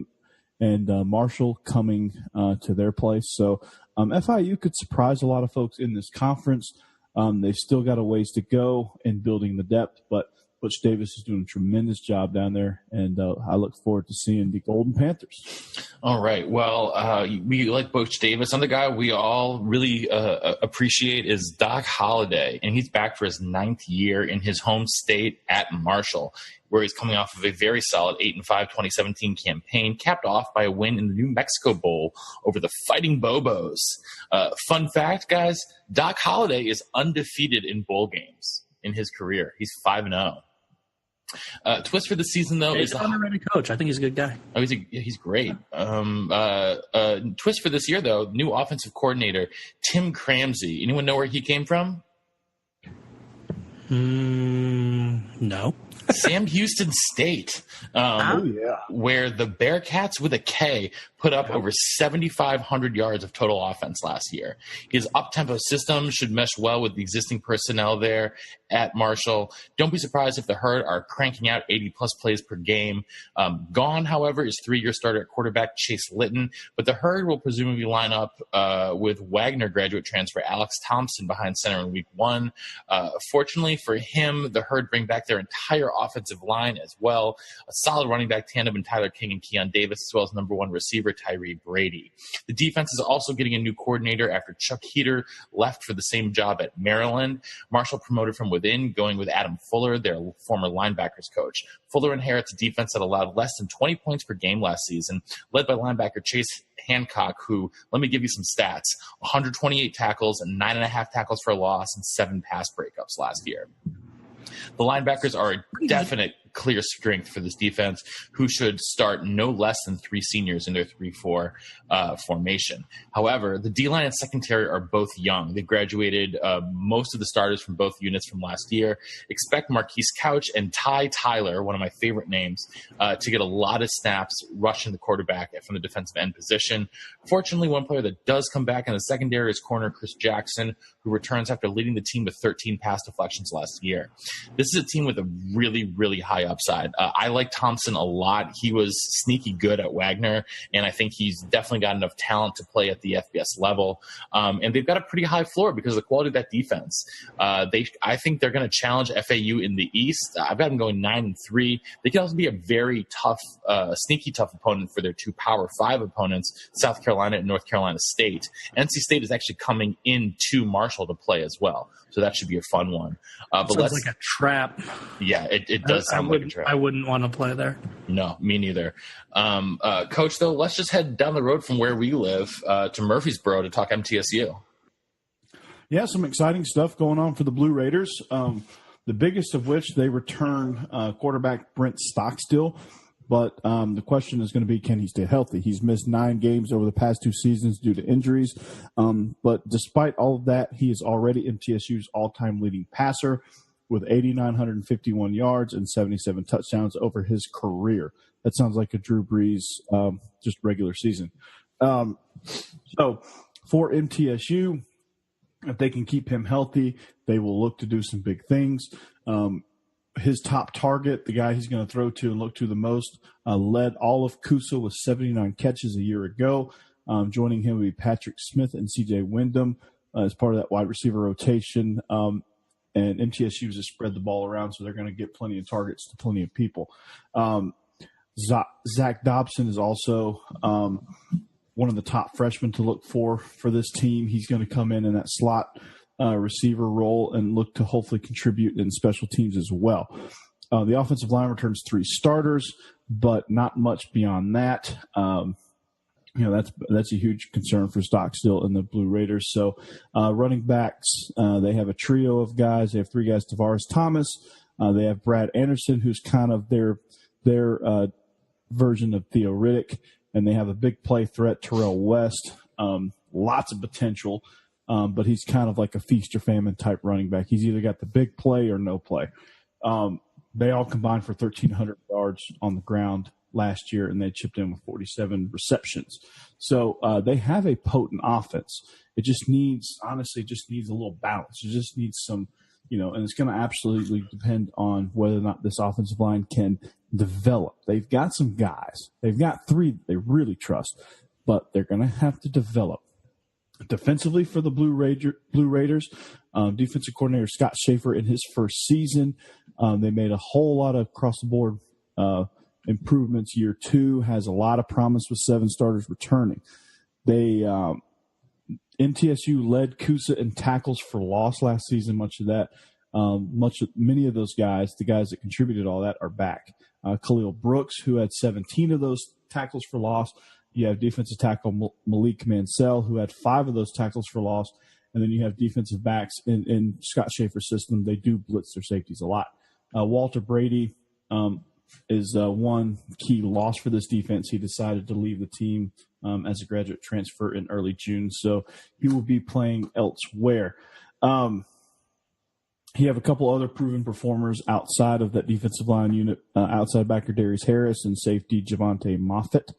and Marshall, coming to their place. So FIU could surprise a lot of folks in this conference. They've still got a ways to go in building the depth, but Butch Davis is doing a tremendous job down there, and I look forward to seeing the Golden Panthers. All right. Well, we like Butch Davis. Another guy we all really appreciate is Doc Holliday, and he's back for his 9th year in his home state at Marshall, where he's coming off of a very solid 8-5 2017 campaign, capped off by a win in the New Mexico Bowl over the Fighting Bobos. Fun fact, guys, Doc Holliday is undefeated in bowl games in his career. He's 5-0. Twist for the season, though, he's is an underrated coach. I think he's a good guy. Oh, he's great. Twist for this year, though, new offensive coordinator Tim Cramsey. Anyone know where he came from? No. Sam Houston State, where the Bearcats with a K put up over 7,500 yards of total offense last year. His up-tempo system should mesh well with the existing personnel there at Marshall. Don't be surprised if the Herd are cranking out 80-plus plays per game. Gone, however, is 3-year starter at quarterback Chase Litton, but the Herd will presumably line up with Wagner graduate transfer Alex Thompson behind center in week 1. Fortunately for him, the Herd bring back their entire offensive line as well. A solid running back tandem in Tyler King and Keon Davis, as well as number 1 receiver Tyree Brady. The defense is also getting a new coordinator after Chuck Heater left for the same job at Maryland. Marshall promoted from within, going with Adam Fuller, their former linebackers coach. Fuller inherits a defense that allowed less than 20 points per game last season, led by linebacker Chase Hancock, who, let me give you some stats, 128 tackles and 9.5 tackles for a loss and 7 pass breakups last year. The linebackers are a definite clear strength for this defense, who should start no less than 3 seniors in their 3-4 formation. However, the D-line and secondary are both young. They graduated most of the starters from both units from last year. Expect Marquise Couch and Ty Tyler, one of my favorite names, to get a lot of snaps rushing the quarterback from the defensive end position. Fortunately, one player that does come back in the secondary is corner Chris Jackson, who returns after leading the team with 13 pass deflections last year. This is a team with a really, really high upside. I like Thompson a lot. He was sneaky good at Wagner, and I think he's definitely got enough talent to play at the FBS level. And they've got a pretty high floor because of the quality of that defense. I think they're going to challenge FAU in the East. I've got them going 9-3. They can also be a very tough, sneaky tough opponent for their 2 Power 5 opponents, South Carolina and North Carolina State. NC State is actually coming into Marshall to play as well, so that should be a fun one. But sounds like a trap. Yeah, it does sound like a trap. I wouldn't want to play there. No, me neither. Coach, though, let's just head down the road from where we live to Murfreesboro to talk MTSU. Yeah, some exciting stuff going on for the Blue Raiders. The biggest of which, they return quarterback Brent Stockstill. But the question is going to be, can he stay healthy? He's missed 9 games over the past 2 seasons due to injuries. But despite all of that, he is already MTSU's all-time leading passer with 8,951 yards and 77 touchdowns over his career. That sounds like a Drew Brees, just regular season. So for MTSU, if they can keep him healthy, they will look to do some big things. His top target, the guy he's going to throw to and look to the most, led all of CUSA with 79 catches a year ago. Joining him will be Patrick Smith and C.J. Wyndham as part of that wide receiver rotation. And MTSU just spread the ball around, so they're going to get plenty of targets to plenty of people. Zach Dobson is also one of the top freshmen to look for this team. He's going to come in that slot receiver role and look to hopefully contribute in special teams as well. The offensive line returns 3 starters, but not much beyond that. That's a huge concern for Stockstill and the Blue Raiders. So running backs, they have a trio of guys. They have 3 guys: Tavares Thomas. They have Brad Anderson, who's kind of their version of Theo Riddick, and they have a big play threat, Terrell West. Lots of potential. But he's kind of like a feast or famine type running back. He's either got the big play or no play. They all combined for 1,300 yards on the ground last year, and they chipped in with 47 receptions. So they have a potent offense. It just needs a little balance. It just needs some, and it's going to absolutely depend on whether or not this offensive line can develop. They've got some guys. They've got 3 that they really trust, but they're going to have to develop. Defensively for the Blue Raiders, defensive coordinator Scott Schaefer in his first season, they made a whole lot of across-the-board improvements. Year 2 has a lot of promise with 7 starters returning. They MTSU led CUSA in tackles for loss last season. Many of those guys, the guys that contributed all that, are back. Khalil Brooks, who had 17 of those tackles for loss. You have defensive tackle Malik Mansell, who had 5 of those tackles for loss. And then you have defensive backs in Scott Schaefer's system. They do blitz their safeties a lot. Walter Brady is one key loss for this defense. He decided to leave the team as a graduate transfer in early June, so he will be playing elsewhere. You have a couple other proven performers outside of that defensive line unit, outside backer Darius Harris and safety Javonte Moffitt.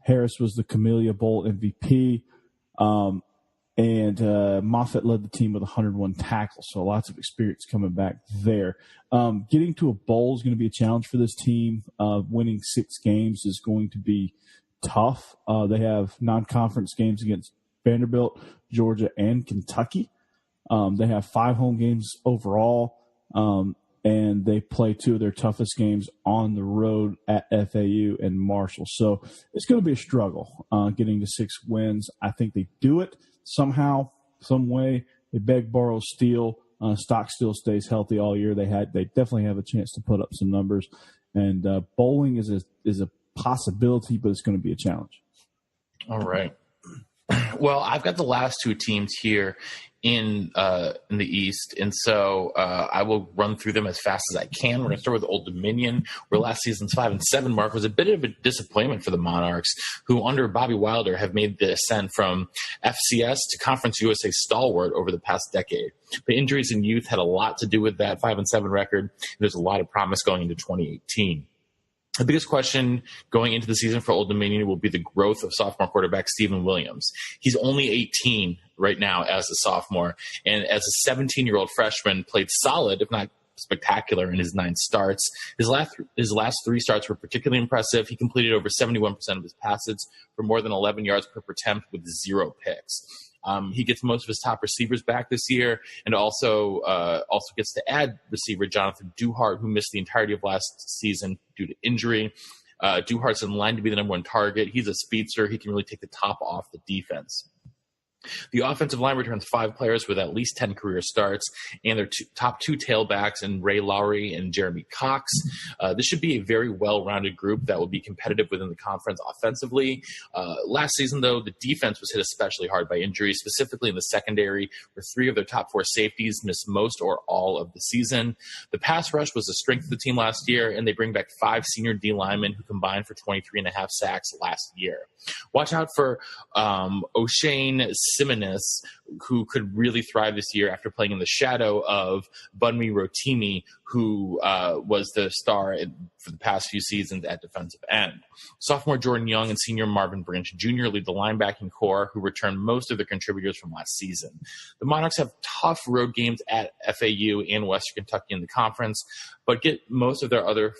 Harris was the Camellia Bowl MVP, and Moffitt led the team with 101 tackles, so lots of experience coming back there. Getting to a bowl is going to be a challenge for this team. Winning 6 games is going to be tough. They have non-conference games against Vanderbilt, Georgia, and Kentucky. They have 5 home games overall, and they play 2 of their toughest games on the road at FAU and Marshall. So it's going to be a struggle getting to 6 wins. I think they do it somehow, some way. They beg, borrow, steal. Stock still stays healthy all year. They definitely have a chance to put up some numbers. And bowling is a possibility, but it's going to be a challenge. All right. Well, I've got the last 2 teams here in the East, and so I will run through them as fast as I can. We're going to start with Old Dominion, where last season's 5-7 mark was a bit of a disappointment for the Monarchs, who under Bobby Wilder have made the ascent from FCS to Conference USA stalwart over the past decade. The injuries in youth had a lot to do with that 5-7 record. There's a lot of promise going into 2018. The biggest question going into the season for Old Dominion will be the growth of sophomore quarterback Steven Williams. He's only 18 right now as a sophomore, and as a 17-year-old freshman, played solid, if not spectacular, in his 9 starts. His last 3 starts were particularly impressive. He completed over 71% of his passes for more than 11 yards per attempt with 0 picks. He gets most of his top receivers back this year, and also gets to add receiver Jonathan Duhart, who missed the entirety of last season due to injury. Duhart's in line to be the number 1 target. He's a speedster. He can really take the top off the defense. The offensive line returns 5 players with at least 10 career starts, and their top 2 tailbacks in Ray Lowry and Jeremy Cox. This should be a very well-rounded group that will be competitive within the conference offensively. Last season, though, the defense was hit especially hard by injuries, specifically in the secondary, where 3 of their top 4 safeties missed most or all of the season. The pass rush was the strength of the team last year, and they bring back 5 senior D linemen who combined for 23.5 sacks last year. Watch out for O'Shane Simonis, who could really thrive this year after playing in the shadow of Bunmi Rotimi, who was the star for the past few seasons at defensive end. Sophomore Jordan Young and senior Marvin Branch Jr. lead the linebacking core, who returned most of their contributors from last season. The Monarchs have tough road games at FAU and Western Kentucky in the conference, but get most of their other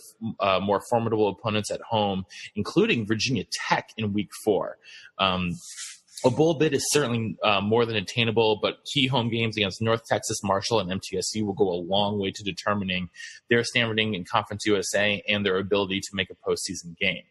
more formidable opponents at home, including Virginia Tech in Week 4. A bowl bid is certainly more than attainable, but key home games against North Texas, Marshall, and MTSU will go a long way to determining their standing in Conference USA and their ability to make a postseason game.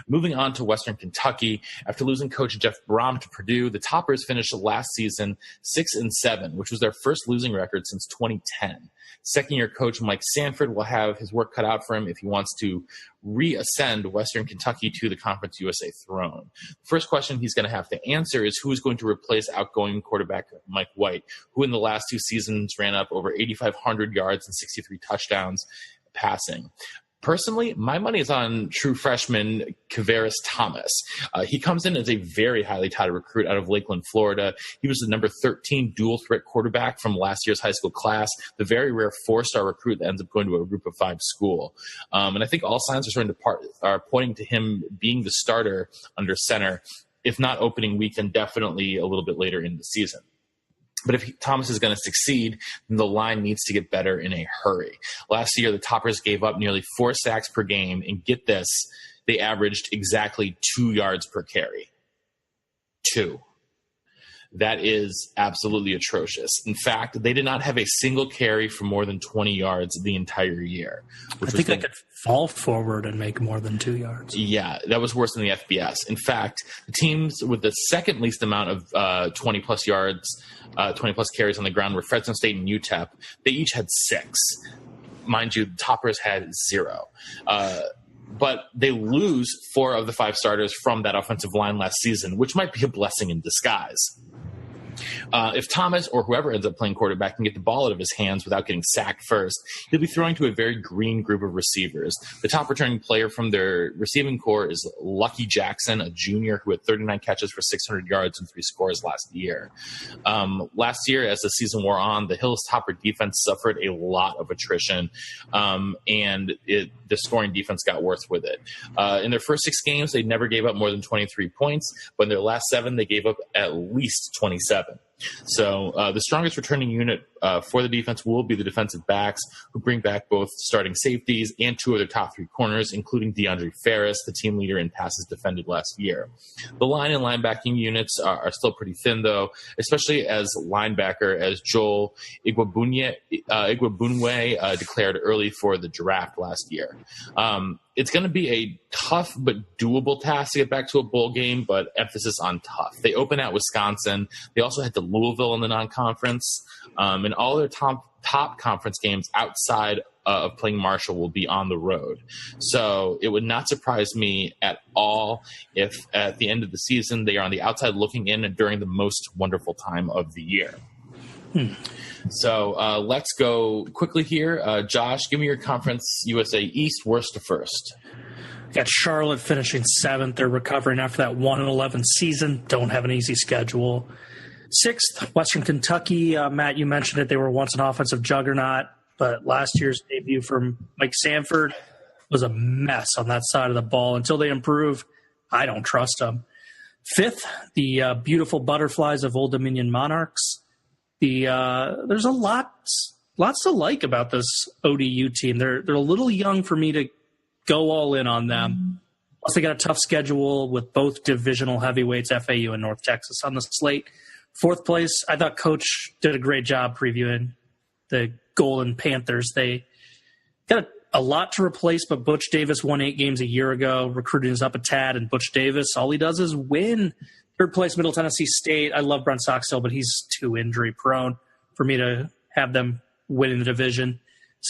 Moving on to Western Kentucky, after losing coach Jeff Brom to Purdue, the Toppers finished last season 6-7, which was their first losing record since 2010. Second-year coach Mike Sanford will have his work cut out for him if he wants to reascend Western Kentucky to the Conference USA throne. The first question he's going to have to answer is who is going to replace outgoing quarterback Mike White, who in the last 2 seasons ran up over 8,500 yards and 63 touchdowns passing. Personally, my money is on true freshman Kavaris Thomas. He comes in as a very highly touted recruit out of Lakeland, Florida. He was the number 13 dual threat quarterback from last year's high school class, the very rare 4-star recruit that ends up going to a group of 5 school. And I think all signs are starting to are pointing to him being the starter under center, if not opening week, then definitely a little bit later in the season. But if Thomas is going to succeed, then the line needs to get better in a hurry. Last year, the Toppers gave up nearly 4 sacks per game, and get this, they averaged exactly 2 yards per carry. 2. That is absolutely atrocious. In fact, they did not have a single carry for more than 20 yards the entire year. I think I could fall forward and make more than 2 yards. Yeah, that was worse than the FBS. In fact, the teams with the second least amount of 20-plus yards, 20-plus carries on the ground were Fresno State and UTEP. They each had 6. Mind you, the Toppers had 0. But they lose 4 of the 5 starters from that offensive line last season, which might be a blessing in disguise. If Thomas or whoever ends up playing quarterback can get the ball out of his hands without getting sacked first, he'll be throwing to a very green group of receivers. The top returning player from their receiving core is Lucky Jackson, a junior who had 39 catches for 600 yards and 3 scores last year. Last year, as the season wore on, the Hills Topper defense suffered a lot of attrition, and the scoring defense got worse with it. In their first 6 games, they never gave up more than 23 points, but in their last 7, they gave up at least 27. So the strongest returning unit for the defense will be the defensive backs, who bring back both starting safeties and 2 of their top 3 corners, including DeAndre Ferris, the team leader in passes defended last year. The line and linebacking units are still pretty thin, though, especially as linebacker, as Joel Igwebunwe declared early for the draft last year. It's going to be a tough but doable task to get back to a bowl game, but emphasis on tough. They open at Wisconsin. They also head to Louisville in the non-conference. And all their top conference games outside of playing Marshall will be on the road. So it would not surprise me at all if at the end of the season they are on the outside looking in during the most wonderful time of the year. So let's go quickly here. Josh, give me your Conference USA East worst to first. Got Charlotte finishing 7th. They're recovering after that 1-11 season. Don't have an easy schedule. 6th, Western Kentucky. Matt, you mentioned it. They were once an offensive juggernaut, but last year's debut from Mike Sanford was a mess on that side of the ball. Until they improve, I don't trust them. 5th, the beautiful Butterflies of Old Dominion Monarchs. There's lots to like about this ODU team. They're a little young for me to go all in on them. Plus, they got a tough schedule with both divisional heavyweights, FAU and North Texas, on the slate. 4th place, I thought Coach did a great job previewing the Golden Panthers. They got a lot to replace, but Butch Davis won 8 games a year ago. Recruiting is up a tad, and Butch Davis, all he does is win. 3rd place, Middle Tennessee State. I love Brent Stockstill, but he's too injury prone for me to have them winning the division.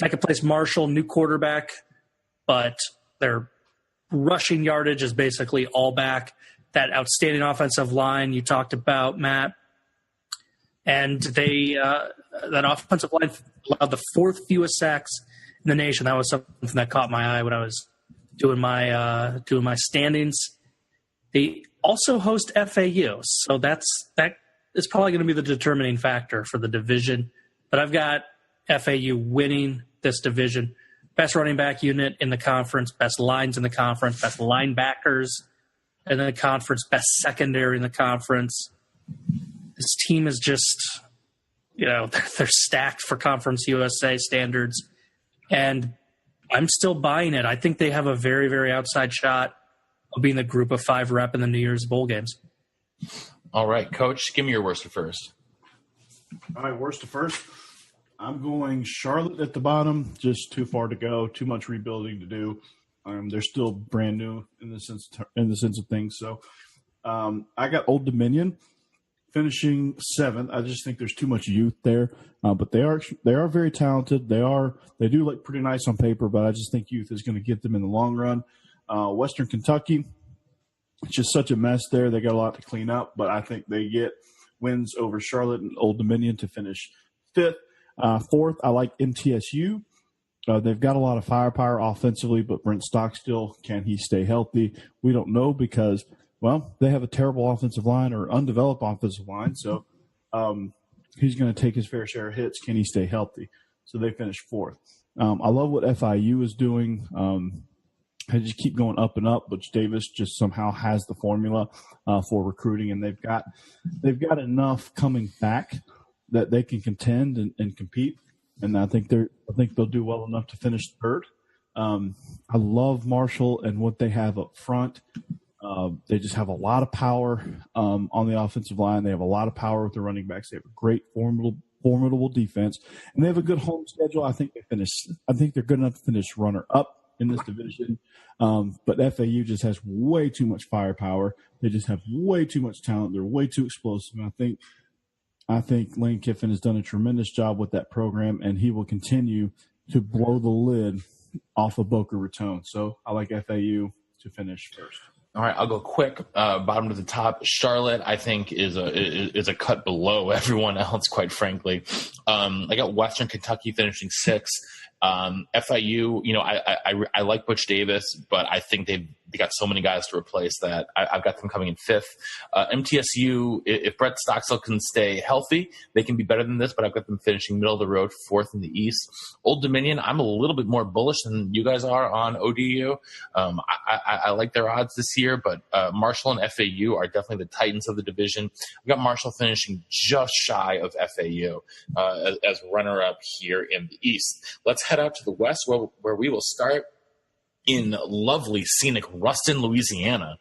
2nd place, Marshall, new quarterback, but their rushing yardage is basically all back. That outstanding offensive line you talked about, Matt. And they that offensive line allowed the 4th fewest sacks in the nation. That was something that caught my eye when I was doing my standings. They also host FAU, so that is probably going to be the determining factor for the division. But I've got FAU winning this division. Best running back unit in the conference, best lines in the conference, best linebackers in the conference, best secondary in the conference. This team is just, they're stacked for Conference USA standards, and I'm still buying it. I think they have a very, very outside shot of being the group of 5 rep in the New Year's Bowl games. All right, Coach, give me your worst to first. All right, worst to first. I'm going Charlotte at the bottom. Just too far to go. Too much rebuilding to do. They're still brand new in the sense of things. So I got Old Dominion finishing 7th. I just think there's too much youth there, but they are very talented. They do look pretty nice on paper, but I just think youth is going to get them in the long run. Western Kentucky, it's just such a mess there. They got a lot to clean up, but I think they get wins over Charlotte and Old Dominion to finish 5th. 4th, I like MTSU. They've got a lot of firepower offensively, but Brent Stockstill, can he stay healthy? We don't know because, well, they have a terrible offensive line or undeveloped offensive line, so he's going to take his fair share of hits. Can he stay healthy? So they finished fourth. I love what FIU is doing. They just keep going up and up. Butch Davis just somehow has the formula for recruiting, and they've got enough coming back that they can contend and compete. And I think they'll do well enough to finish third. I love Marshall and what they have up front. They just have a lot of power on the offensive line. They have a lot of power with the running backs. They have a great, formidable defense, and they have a good home schedule. I think they're good enough to finish runner up in this division. But FAU just has way too much firepower. They just have way too much talent. They're way too explosive. And I think Lane Kiffin has done a tremendous job with that program, and he will continue to blow the lid off of Boca Raton. So I like FAU to finish first. All right, I'll go quick. Bottom to the top. Charlotte, I think, is a cut below everyone else, quite frankly. I got Western Kentucky finishing sixth. FIU, I like Butch Davis, but I think they got so many guys to replace that I've got them coming in fifth. MTSU, if Brett Stockstill can stay healthy, they can be better than this, but I've got them finishing middle of the road, fourth in the East. Old Dominion, I'm a little bit more bullish than you guys are on ODU. I like their odds this year, but Marshall and FAU are definitely the titans of the division. I've got Marshall finishing just shy of FAU as runner-up here in the East. Let's head out to the West, where we will start in lovely, scenic Ruston, Louisiana.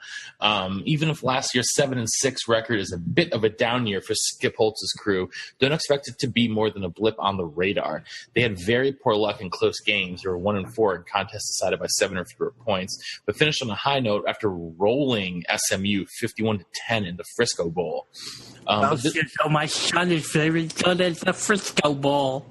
Even if last year's 7-6 record is a bit of a down year for Skip Holtz's crew, don't expect it to be more than a blip on the radar. They had very poor luck in close games. They were 1-4 in contests decided by 7 or fewer points, but finished on a high note after rolling SMU 51-10 in the Frisco Bowl. So my son is very good at the Frisco Bowl.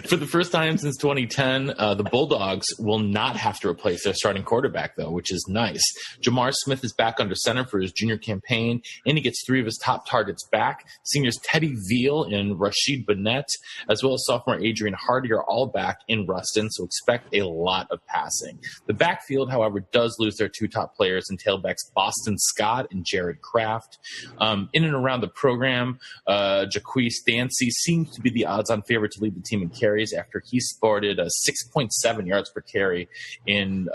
For the first time since 2010, the Bulldogs will not have to replace their starting quarterback, though, which is nice. Jamar Smith is back under center for his junior campaign, and he gets 3 of his top targets back. Seniors Teddy Veal and Rashid Burnett, as well as sophomore Adrian Hardy, are all back in Ruston, so expect a lot of passing. The backfield, however, does lose their 2 top players in tailbacks Boston Scott and Jared Kraft. In and around the program, Jaquise Dancy seems to be the odds-on favorite to lead the team in carries after he sported 6.7 yards per carry in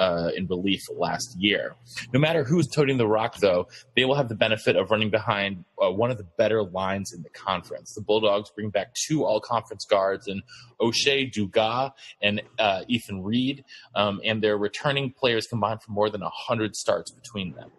relief last year. No matter who's toting the rock, though, they will have the benefit of running behind one of the better lines in the conference. The Bulldogs bring back 2 all-conference guards in O'Shea Dugas and Ethan Reed, and their returning players combined for more than 100 starts between them.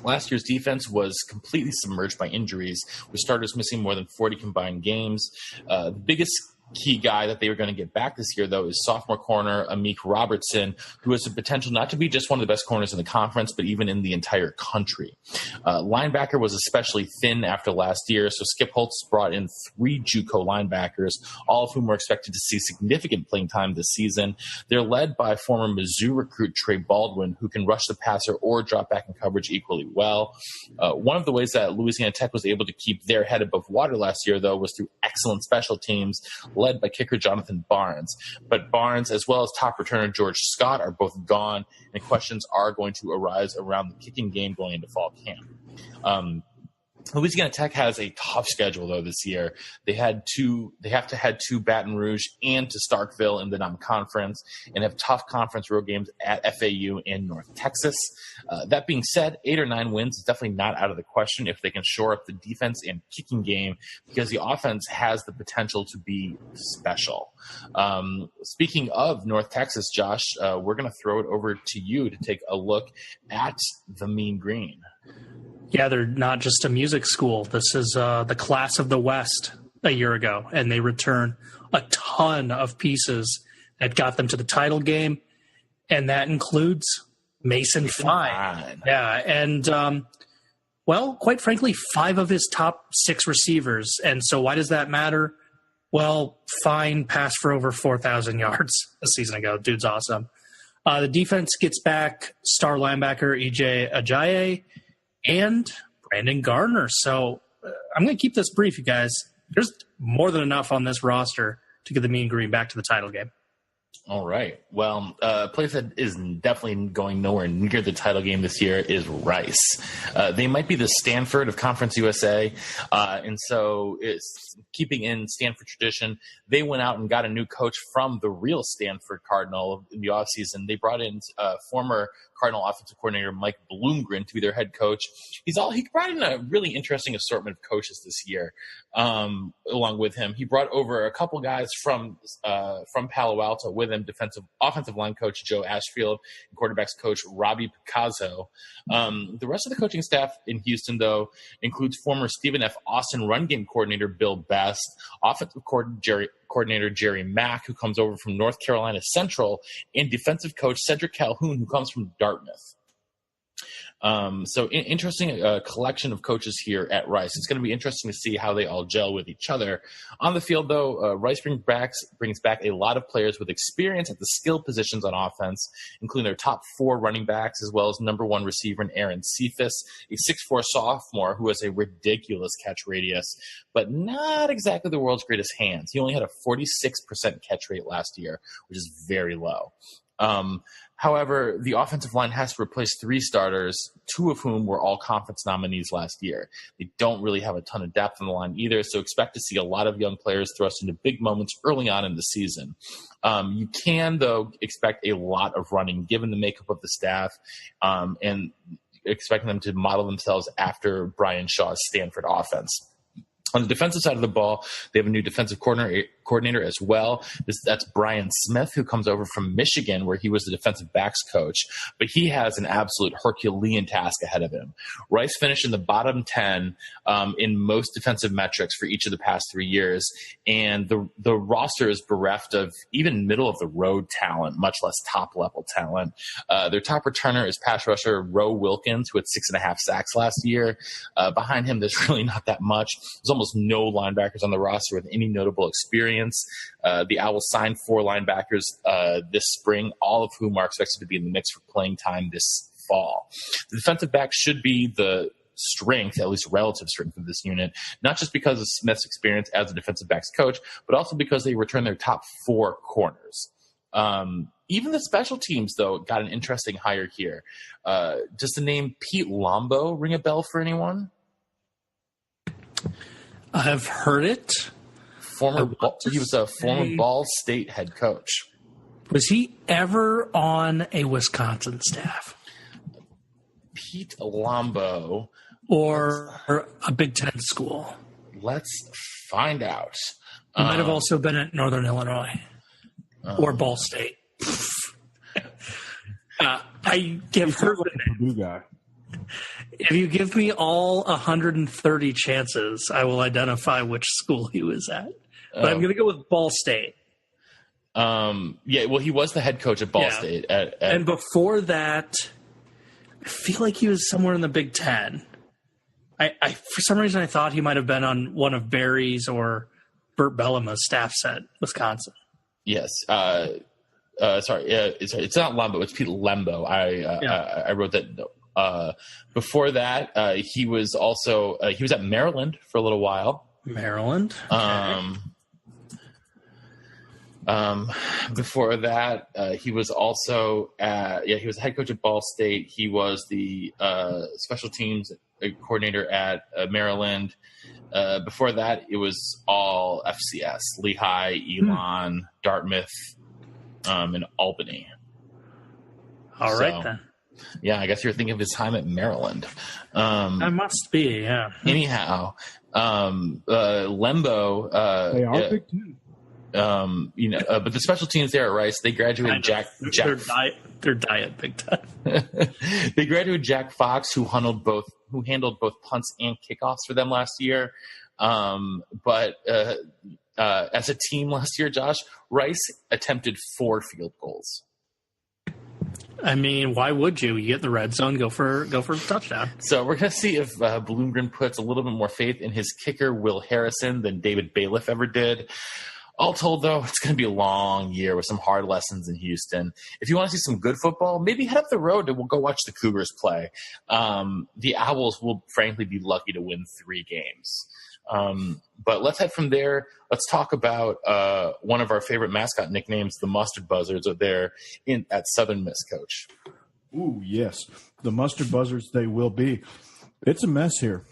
Last year's defense was completely submerged by injuries, with starters missing more than 40 combined games. The biggest key guy that they were going to get back this year, though, is sophomore corner Amik Robertson, who has the potential not to be just one of the best corners in the conference, but even in the entire country. Linebacker was especially thin after last year, so Skip Holtz brought in 3 JUCO linebackers, all of whom were expected to see significant playing time this season. They're led by former Mizzou recruit Trey Baldwin, who can rush the passer or drop back in coverage equally well. One of the ways that Louisiana Tech was able to keep their head above water last year, though, was through excellent special teams, led by kicker Jonathan Barnes. But Barnes, as well as top returner George Scott, are both gone, and questions are going to arise around the kicking game going into fall camp. Louisiana Tech has a tough schedule, though, this year. They have to head to Baton Rouge and to Starkville in the non-conference, and have tough conference road games at FAU and North Texas. That being said, 8 or 9 wins is definitely not out of the question if they can shore up the defense and kicking game, because the offense has the potential to be special. Speaking of North Texas, Josh, we're going to throw it over to you to take a look at the Mean Green. Yeah, they're not just a music school. This is the class of the West a year ago, and they return a ton of pieces that got them to the title game, and that includes Mason Fine. Yeah, and, well, quite frankly, 5 of his top 6 receivers. And so why does that matter? Well, Fine passed for over 4,000 yards a season ago. Dude's awesome. The defense gets back star linebacker E.J. Ajayi and Brandon Gardner. So I'm going to keep this brief, you guys. There's more than enough on this roster to get the Mean Green back to the title game. All right. Well, a place that is definitely going nowhere near the title game this year is Rice. They might be the Stanford of Conference USA. And so it's keeping in Stanford tradition. They went out and got a new coach from the real Stanford Cardinal in the offseason. They brought in former Cardinal offensive coordinator Mike Bloomgren to be their head coach. He brought in a really interesting assortment of coaches this year. Along with him, he brought over a couple guys from Palo Alto with him: offensive line coach Joe Ashfield and quarterbacks coach Robbie Picasso. The rest of the coaching staff in Houston, though, includes former Stephen F. Austin run game coordinator Bill Best, offensive coordinator Jerry Mack, who comes over from North Carolina Central, and defensive coach Cedric Calhoun, who comes from Dartmouth. So interesting collection of coaches here at Rice. It's going to be interesting to see how they all gel with each other. On the field, though, Rice brings back a lot of players with experience at the skill positions on offense, including their top 4 running backs, as well as number 1 receiver in Aaron Cephas, a 6'4" sophomore who has a ridiculous catch radius, but not exactly the world's greatest hands. He only had a 46% catch rate last year, which is very low. However, the offensive line has to replace 3 starters, 2 of whom were all conference nominees last year. They don't really have a ton of depth on the line either, so expect to see a lot of young players thrust into big moments early on in the season. You can, though, expect a lot of running given the makeup of the staff, and expecting them to model themselves after Brian Shaw's Stanford offense. On the defensive side of the ball, they have a new defensive coordinator as well. That's Brian Smith, who comes over from Michigan, where he was the defensive backs coach. But he has an absolute Herculean task ahead of him. Rice finished in the bottom 10 in most defensive metrics for each of the past 3 years. And the roster is bereft of even middle-of-the-road talent, much less top-level talent. Their top returner is pass rusher Roe Wilkins, who had 6.5 sacks last year. Behind him, there's really not that much. There's almost no linebackers on the roster with any notable experience. The Owls signed 4 linebackers this spring, all of whom are expected to be in the mix for playing time this fall. The defensive back should be the strength, at least relative strength, of this unit, not just because of Smith's experience as a defensive backs coach, but also because they return their top 4 corners. Even the special teams, though, got an interesting hire here. Does the name Pete Lombo ring a bell for anyone? I've heard it. He was a former Ball State head coach. Was he ever on a Wisconsin staff? Pete Lombo. Or a Big Ten school? Let's find out. He might have also been at Northern Illinois or Ball State. I give her the Purdue guy. If you give me all 130 chances, I will identify which school he was at. But I'm going to go with Ball State. Yeah, well, he was the head coach at Ball State. And before that, I feel like he was somewhere in the Big Ten. I for some reason, I thought he might have been on one of Barry's or Burt Bellama's staffs at Wisconsin. Yes. Sorry, it's not Lombo. It's Pete Lembo. I wrote that. Before that, he was also he was at Maryland for a little while. Maryland. Okay. Before that, he was also he was the head coach at Ball State. He was the special teams coordinator at Maryland. Before that, it was all FCS: Lehigh, Elon, Dartmouth, and Albany. All right then. Yeah, I guess you're thinking of his time at Maryland. I must be, yeah. Anyhow, Lembo. They are Big Ten. But the special teams there at Rice, they graduated Jack. Their diet Big Ten. They graduated Jack Fox, who handled both punts and kickoffs for them last year. But as a team last year, Josh, Rice attempted 4 field goals. I mean, why would you? You get the red zone, go for a touchdown. So we're going to see if Bloomgren puts a little bit more faith in his kicker, Will Harrison, than David Bailiff ever did. All told, though, it's going to be a long year with some hard lessons in Houston. If you want to see some good football, maybe head up the road and we'll go watch the Cougars play. The Owls will, frankly, be lucky to win 3 games. But let's head from there. Let's talk about one of our favorite mascot nicknames, the Mustard Buzzards, are there at Southern Miss, Coach. Ooh, yes. The Mustard Buzzards, they will be. It's a mess here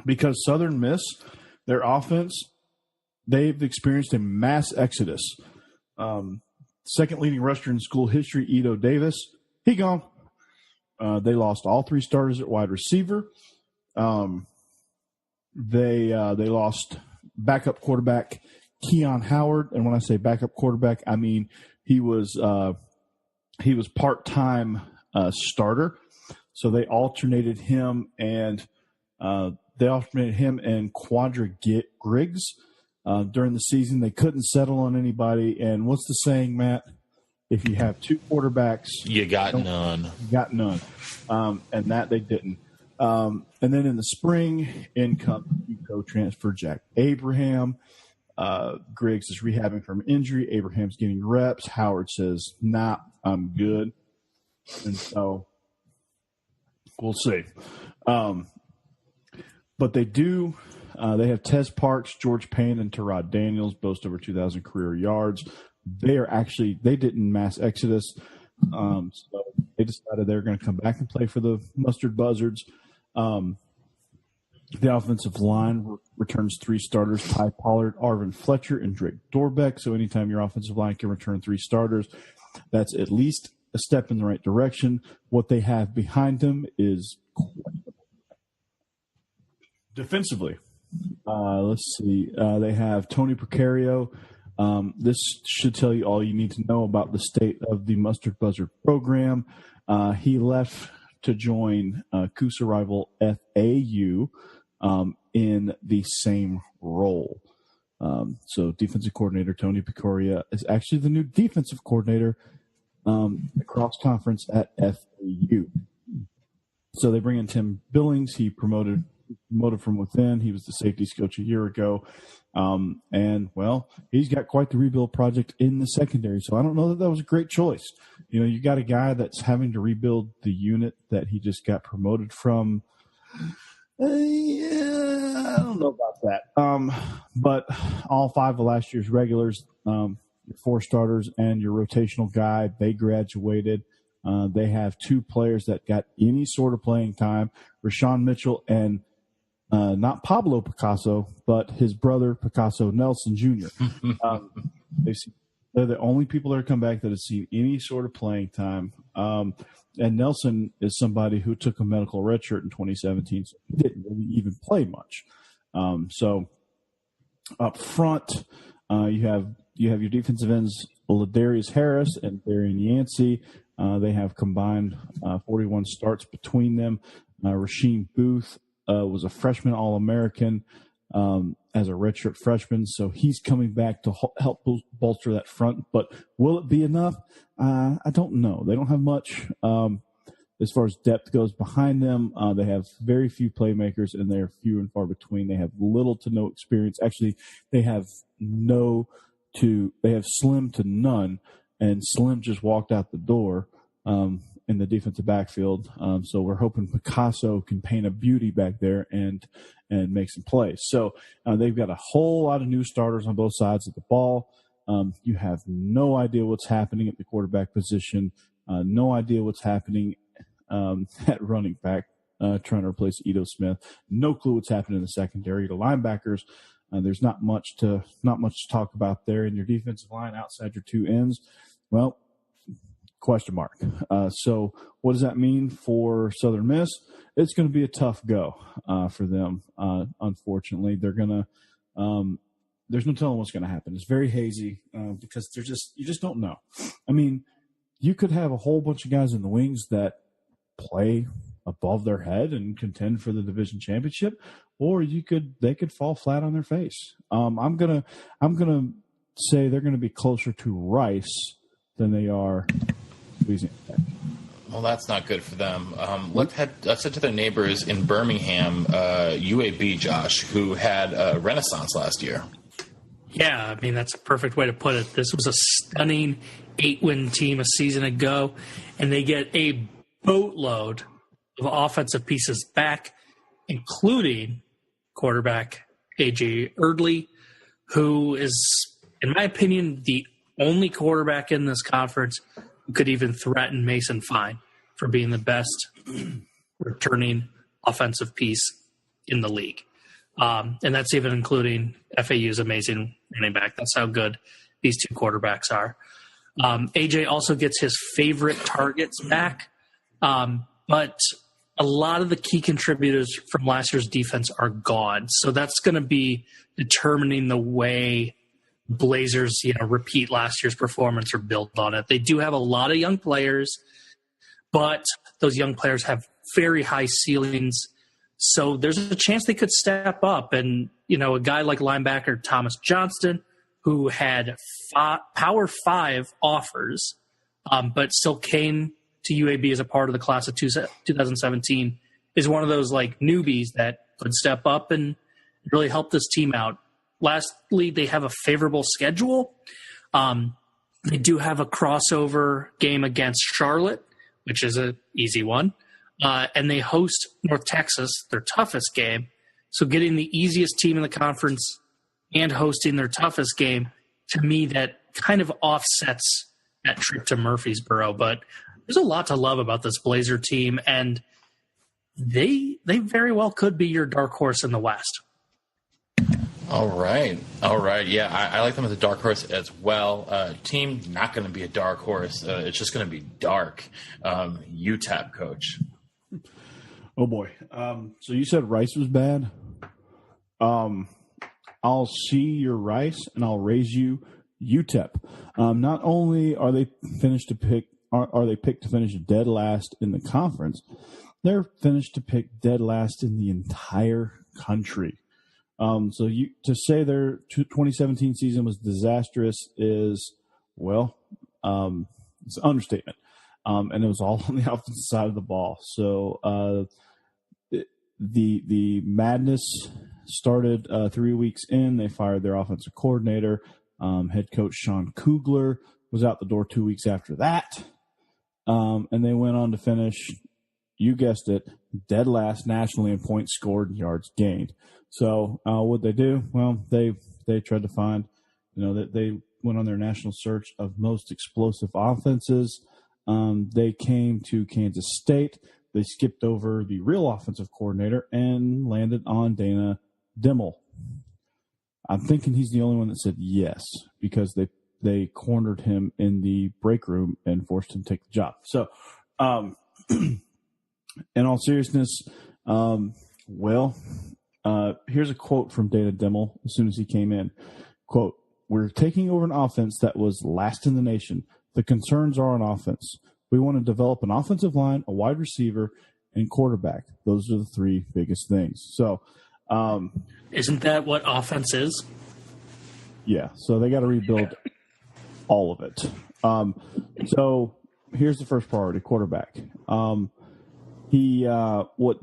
because Southern Miss, their offense, they've experienced a mass exodus. Second leading rusher in school history, Edo Davis, he gone. They lost all three starters at wide receiver. They lost backup quarterback Keon Howard, and when I say backup quarterback, I mean he was part-time starter. So they alternated him and Quadra Griggs during the season. They couldn't settle on anybody. And what's the saying, Matt? If you have two quarterbacks, you got none. You got none. And that they didn't. And then in the spring, in comes transfer Jack Abraham. Griggs is rehabbing from injury. Abraham's getting reps. Howard says, nah, I'm good. And so we'll see. But they do. They have Tez Parks, George Payne, and Terod Daniels, boast over 2,000 career yards. They didn't mass exodus. So they decided they're going to come back and play for the Mustard Buzzards. The offensive line returns three starters: Ty Pollard, Arvin Fletcher, and Drake Dorbeck. So anytime your offensive line can return three starters, that's at least a step in the right direction. What they have behind them is defensively. Let's see. They have Tony Precario. This should tell you all you need to know about the state of the Mustard Buzzard program. He left to join CUSA rival FAU in the same role. So defensive coordinator Tony Precario is actually the new defensive coordinator across conference at FAU. So they bring in Tim Billings. He promoted from within. He was the safeties coach a year ago. And, well, he's got quite the rebuild project in the secondary. So I don't know that was a great choice. You know, you got a guy that's having to rebuild the unit that he just got promoted from. Yeah, I don't know about that. But all five of last year's regulars, your four starters and your rotational guy, they graduated. They have two players that got any sort of playing time, Rashawn Mitchell and not Pablo Picasso, but his brother Picasso Nelson Jr. They're the only people that have come back that have seen any sort of playing time. And Nelson is somebody who took a medical redshirt in 2017, so he didn't really even play much. So up front, you have your defensive ends, Ladarius Harris and Darian Yancey. They have combined 41 starts between them. Rasheem Booth was a freshman All-American as a redshirt freshman, so he's coming back to help bolster that front. But will it be enough? I don't know. They don't have much as far as depth goes behind them. They have very few playmakers, and they're few and far between. They have little to no experience. Actually, they have slim to none, and Slim just walked out the door in the defensive backfield. So we're hoping Picasso can paint a beauty back there and make some plays. So they've got a whole lot of new starters on both sides of the ball. You have no idea what's happening at the quarterback position, no idea what's happening at running back, trying to replace Edo Smith. No clue what's happening in the secondary. The linebackers, there's not much to talk about there. In your defensive line outside your two ends, well, question mark. So what does that mean for Southern Miss? It's going to be a tough go for them. Unfortunately, they're going to. There's no telling what's going to happen. It's very hazy because you just don't know. I mean, you could have a whole bunch of guys in the wings that play above their head and contend for the division championship, or they could fall flat on their face. I'm gonna say they're gonna be closer to Rice than they are Louisiana Tech. Well, that's not good for them. Let's head to their neighbors in Birmingham, UAB, Josh, who had a renaissance last year. Yeah, I mean, that's a perfect way to put it. This was a stunning 8-win team a season ago, and they get a boatload of offensive pieces back, including quarterback A.J. Erdley, who is, in my opinion, the only quarterback in this conference who could even threaten Mason Fine for being the best returning offensive piece in the league. And that's even including FAU's amazing running back. That's how good these two quarterbacks are. AJ also gets his favorite targets back. But a lot of the key contributors from last year's defense are gone. So that's going to be determining the way Blazers, repeat last year's performance or build on it. They do have a lot of young players, but those young players have very high ceilings. So there's a chance they could step up. And, a guy like linebacker Thomas Johnston, who had Power 5 offers, but still came to UAB as a part of the class of 2017, is one of those newbies that could step up and really help this team out. Lastly, they have a favorable schedule. They do have a crossover game against Charlotte, which is an easy one. And they host North Texas, their toughest game. So getting the easiest team in the conference and hosting their toughest game, to me, that kind of offsets that trip to Murfreesboro. But there's a lot to love about this Blazer team, and they very well could be your dark horse in the West. All right. Yeah, I like them as a dark horse as well. Team not going to be a dark horse. It's just going to be dark. UTEP, coach. Oh, boy. So you said Rice was bad. I'll see your Rice, and I'll raise you UTEP. Not only are they picked to finish dead last in the conference, they're finished to pick dead last in the entire country. So to say their 2017 season was disastrous is, it's an understatement. And it was all on the offensive side of the ball. So the madness started 3 weeks in. They fired their offensive coordinator. Head coach Sean Kugler was out the door 2 weeks after that. And they went on to finish, you guessed it, dead last nationally in points scored and yards gained. So what they do? Well, they tried to find, that they went on their national search of most explosive offenses. They came to Kansas State. They skipped over the real offensive coordinator and landed on Dana Dimmel. I'm thinking he's the only one that said yes, because they cornered him in the break room and forced him to take the job. So, in all seriousness, here's a quote from Dana Dimmel as soon as he came in. Quote, "We're taking over an offense that was last in the nation. The concerns are on offense. We want to develop an offensive line, a wide receiver, and quarterback. Those are the three biggest things." So, isn't that what offense is? Yeah. So they got to rebuild all of it. So here's the first priority: quarterback. What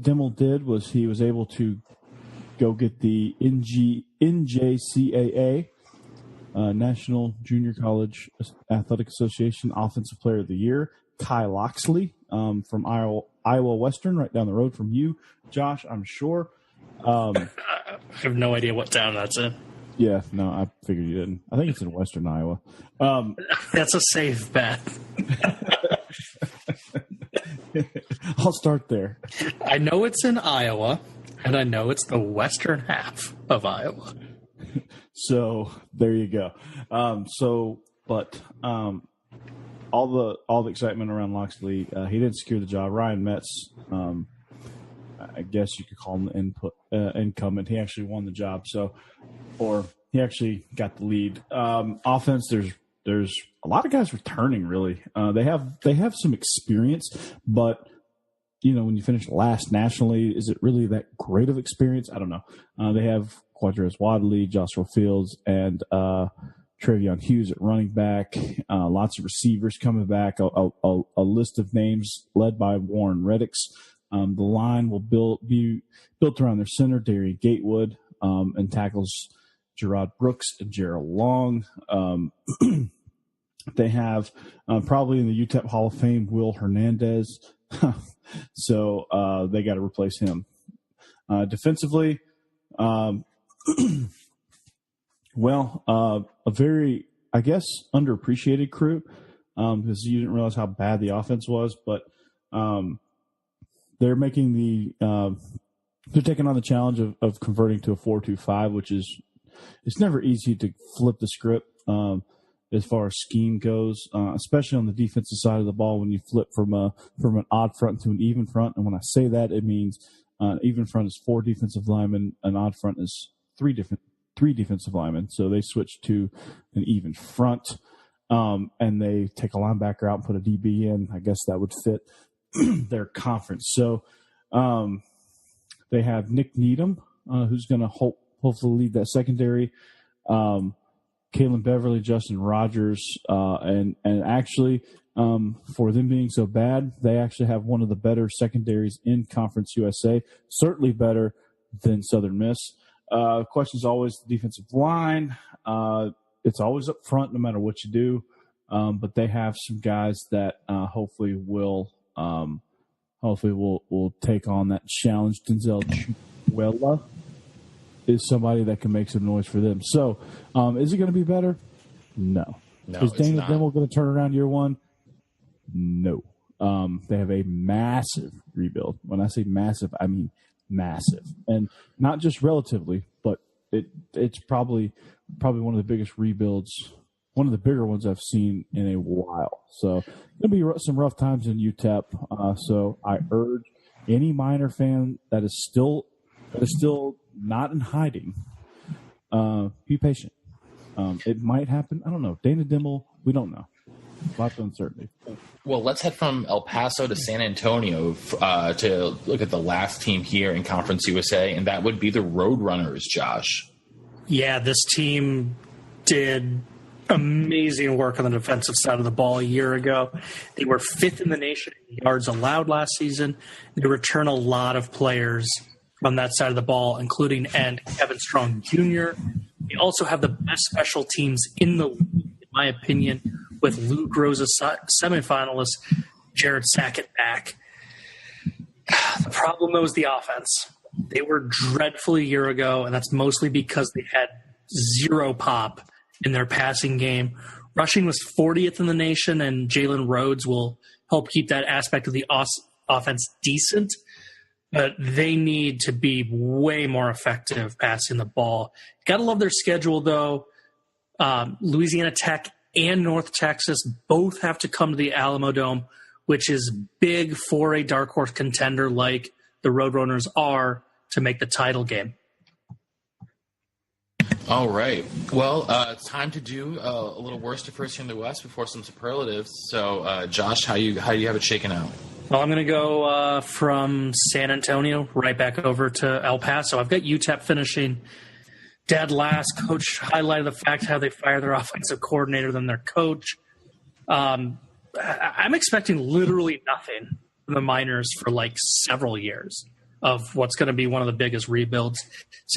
Dimmel did was he was able to go get the NJCAA, National Junior College Athletic Association Offensive Player of the Year, Kai Loxley, from Iowa Western, right down the road from you, Josh, I'm sure. I have no idea what town that's in. Yeah, no, I figured you didn't. I think it's in Western Iowa. That's a safe bet. I'll start there. I know it's in Iowa, and I know it's the western half of Iowa. So there you go. All the excitement around Loxley, he didn't secure the job. Ryan Metz, I guess you could call him the incumbent. He actually won the job, or he actually got the lead. Offense, there's a lot of guys returning. Really, they have some experience, but when you finish last nationally, is it really that great of experience? I don't know. They have Quadrez Wadley, Joshua Fields, and Travion Hughes at running back. Lots of receivers coming back. A list of names led by Warren Reddix. The line will be built around their center, Darian Gatewood, and tackles Gerard Brooks and Gerald Long. They have probably in the UTEP Hall of Fame Will Hernandez. So they got to replace him. Defensively, Well, a very, I guess, underappreciated crew because you didn't realize how bad the offense was, but they're making they're taking on the challenge of converting to a 4-2-5, which is, it's never easy to flip the script as far as scheme goes, especially on the defensive side of the ball when you flip from an odd front to an even front. And when I say that, it means even front is 4 defensive linemen, an odd front is 3 defensive linemen. So they switch to an even front, and they take a linebacker out and put a DB in. I guess that would fit their conference. So they have Nick Needham, who's going to hopefully lead that secondary. Kalen Beverly, Justin Rogers, and actually, for them being so bad, they actually have one of the better secondaries in Conference USA, certainly better than Southern Miss. Question is always the defensive line. It's always up front no matter what you do, but they have some guys that hopefully will take on that challenge. Denzel Chukwuela is somebody that can make some noise for them. So, is it going to be better? No. Is Dana Dimel going to turn around year one? No. They have a massive rebuild. When I say massive, I mean massive, and not just relatively, but it's probably one of the biggest rebuilds, one of the bigger ones I've seen in a while. So, going to be some rough times in UTEP. So, I urge any Miner fan that is still not in hiding, be patient. It might happen. I don't know. Dana Dimel, we don't know. Lots of uncertainty. Well, let's head from El Paso to San Antonio to look at the last team here in Conference USA, and that would be the Roadrunners, Josh. Yeah, this team did amazing work on the defensive side of the ball a year ago. They were 5th in the nation in yards allowed last season. They return a lot of players on that side of the ball, including end Kevin Strong Jr. They also have the best special teams in the league, in my opinion, with Luke Rosa semifinalist Jared Sackett back. The problem, though, is the offense. They were dreadful a year ago, and that's mostly because they had zero pop in their passing game. Rushing was 40th in the nation, and Jalen Rhodes will help keep that aspect of the offense decent. But they need to be way more effective passing the ball. Got to love their schedule, though. Louisiana Tech and North Texas both have to come to the Alamo Dome, which is big for a dark horse contender like the Roadrunners are to make the title game. All right. Well, it's time to do a little worst to first here in the West before some superlatives. So, Josh, how you have it shaken out? Well, I'm going to go from San Antonio right back over to El Paso. I've got UTEP finishing dead last. Coach highlighted the fact how they fire their offensive coordinator than their coach. I'm expecting literally nothing from the Miners for like several years of what's going to be one of the biggest rebuilds.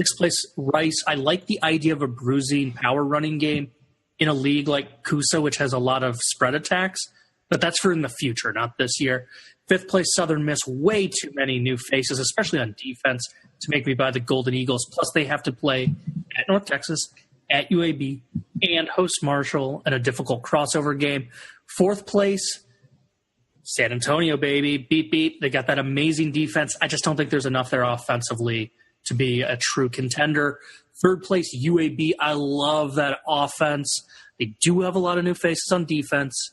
6th place Rice. I like the idea of a bruising power running game in a league like CUSA, which has a lot of spread attacks, but that's for in the future, not this year. 5th place Southern Miss, way too many new faces, especially on defense, to make me buy the Golden Eagles. Plus, they have to play at North Texas, at UAB, and host Marshall in a difficult crossover game. 4th place, San Antonio, baby. Beep, beep. They got that amazing defense. I just don't think there's enough there offensively to be a true contender. 3rd place, UAB. I love that offense. They do have a lot of new faces on defense.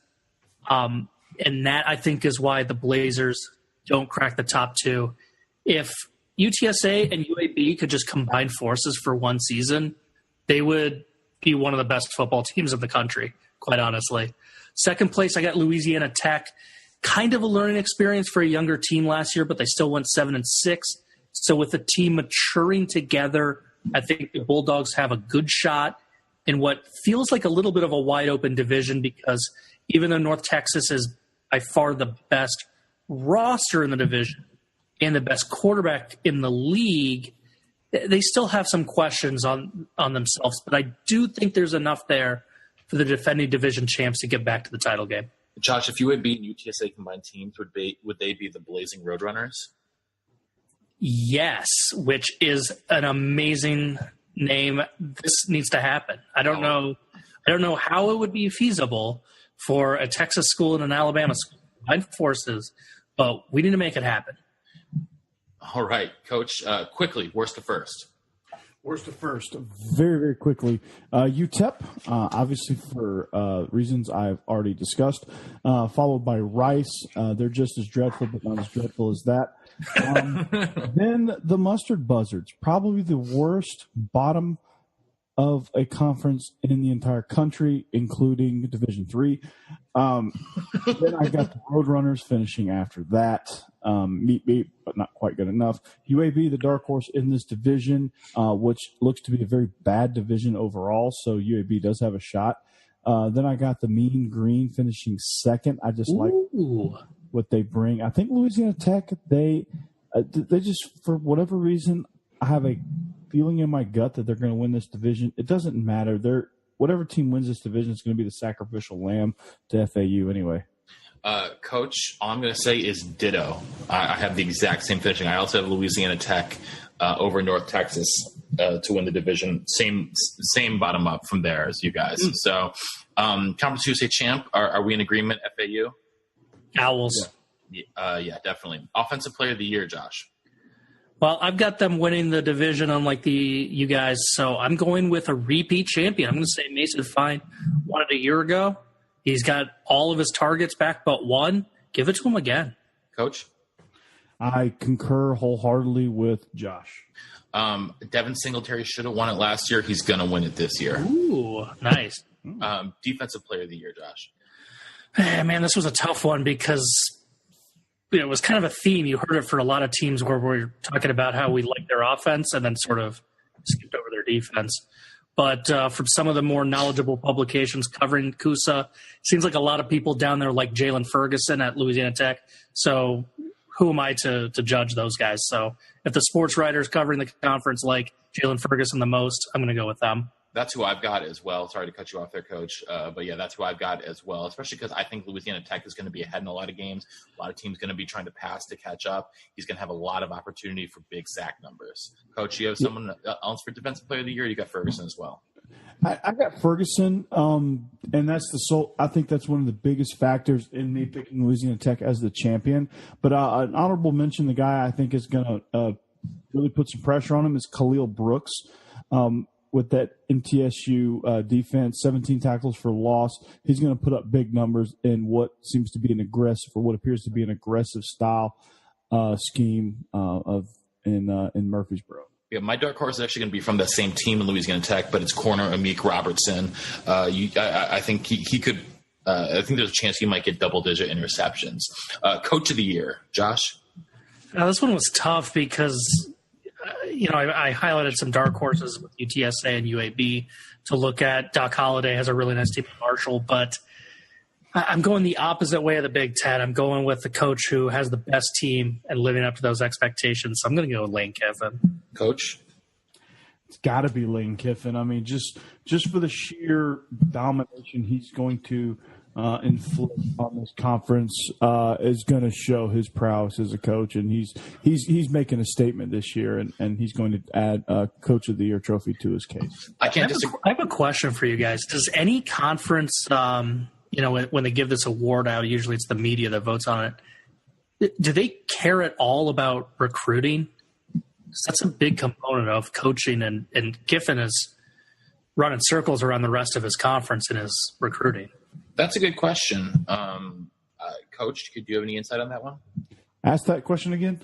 And that, I think, is why the Blazers don't crack the top 2. If UTSA and UAB could just combine forces for one season, they would be one of the best football teams in the country, quite honestly. 2nd place, I got Louisiana Tech. Kind of a learning experience for a younger team last year, but they still went 7-6. So with the team maturing together, I think the Bulldogs have a good shot in what feels like a little bit of a wide-open division, because even though North Texas is by far the best roster in the division and the best quarterback in the league, they still have some questions on themselves. But I do think there's enough there for the defending division champs to get back to the title game. Josh, if UAB and UTSA combined teams, would they be the Blazing Roadrunners? Yes, which is an amazing name. This needs to happen. I don't know how it would be feasible for a Texas school and an Alabama school to combine forces, but we need to make it happen. All right, Coach, quickly, worst to first. Worst to first, very, very quickly. UTEP, obviously for reasons I've already discussed, followed by Rice. They're just as dreadful, but not as dreadful as that. Then the Mustard Buzzards, probably the worst bottom of a conference in the entire country, including Division III. Then I got the Roadrunners finishing after that. Meet, but not quite good enough. UAB, the dark horse in this division, which looks to be a very bad division overall, so UAB does have a shot. Then I got the Mean Green finishing second. I just like what they bring. I think Louisiana Tech, they just, for whatever reason, I have a feeling in my gut that they're going to win this division. It doesn't matter. Whatever team wins this division is going to be the sacrificial lamb to FAU anyway. Coach, all I'm going to say is ditto. I have the exact same finishing. I also have Louisiana Tech over North Texas to win the division. Same bottom up from there as you guys. So, Conference USA champ, are we in agreement, FAU? Owls. Yeah, definitely. Offensive player of the year, Josh. Well, I've got them winning the division unlike you guys, so I'm going with a repeat champion. I'm going to say Mason Fine won it a year ago. He's got all of his targets back but one. Give it to him again. Coach? I concur wholeheartedly with Josh. Devin Singletary should have won it last year. He's going to win it this year. Ooh, nice. Defensive player of the year, Josh. Man, this was a tough one because it was kind of a theme. You heard it for a lot of teams where we're talking about how we like their offense and then sort of skipped over their defense. But from some of the more knowledgeable publications covering CUSA, it seems like a lot of people down there like Jalen Ferguson at Louisiana Tech. So who am I to judge those guys? So if the sports writers covering the conference like Jalen Ferguson the most, I'm going to go with them. That's who I've got as well. Sorry to cut you off there, Coach. But, yeah, that's who I've got as well, especially because I think Louisiana Tech is going to be ahead in a lot of games. A lot of teams going to be trying to pass to catch up. He's going to have a lot of opportunity for big sack numbers. Coach, you have someone else for Defensive Player of the Year? You got Ferguson as well. I got Ferguson, and that's I think that's one of the biggest factors in me picking Louisiana Tech as the champion. But an honorable mention, the guy I think is going to really put some pressure on him is Khalil Brooks. With that MTSU defense, 17 tackles for loss, he's going to put up big numbers in what seems to be an aggressive, or what appears to be an aggressive style scheme in Murfreesboro. Yeah, my dark horse is actually going to be from that same team in Louisiana Tech, but it's corner Amik Robertson. I think he could. I think there's a chance he might get double-digit interceptions. Coach of the year, Josh. Now, this one was tough because I highlighted some dark horses with UTSA and UAB to look at. Doc Holliday has a really nice team at Marshall, but I'm going the opposite way of the Big Ten. I'm going with the coach who has the best team and living up to those expectations. So I'm going to go with Lane Kiffin. Coach? It's got to be Lane Kiffin. I mean, just for the sheer domination he's going to inflict on this conference is going to show his prowess as a coach, and he's making a statement this year, and he's going to add a Coach of the Year trophy to his case. I have a question for you guys. Does any conference, when they give this award out, usually it's the media that votes on it. Do they care at all about recruiting? That's a big component of coaching, and Kiffin is running circles around the rest of his conference in his recruiting. That's a good question. Coach, do you have any insight on that one? Ask that question again.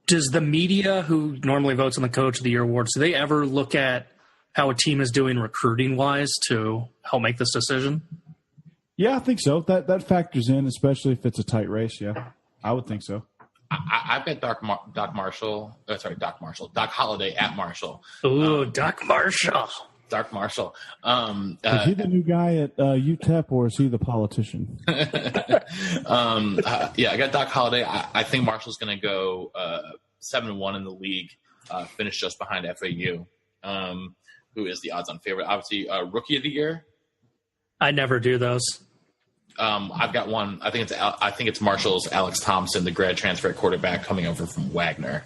Does the media, who normally votes on the Coach of the Year awards, do they ever look at how a team is doing recruiting-wise to help make this decision? Yeah, I think so. That factors in, especially if it's a tight race. Yeah, I would think so. I've got Doc Holliday at Marshall. Ooh, Doc Marshall. Doc Marshall. Is he the new guy at UTEP, or is he the politician? I got Doc Holliday. I think Marshall's going to go 7-1 in the league, finish just behind FAU, who is the odds-on favorite. Obviously, Rookie of the Year. I never do those. I've got one. I think it's Marshall's Alex Thompson, the grad transfer at quarterback coming over from Wagner.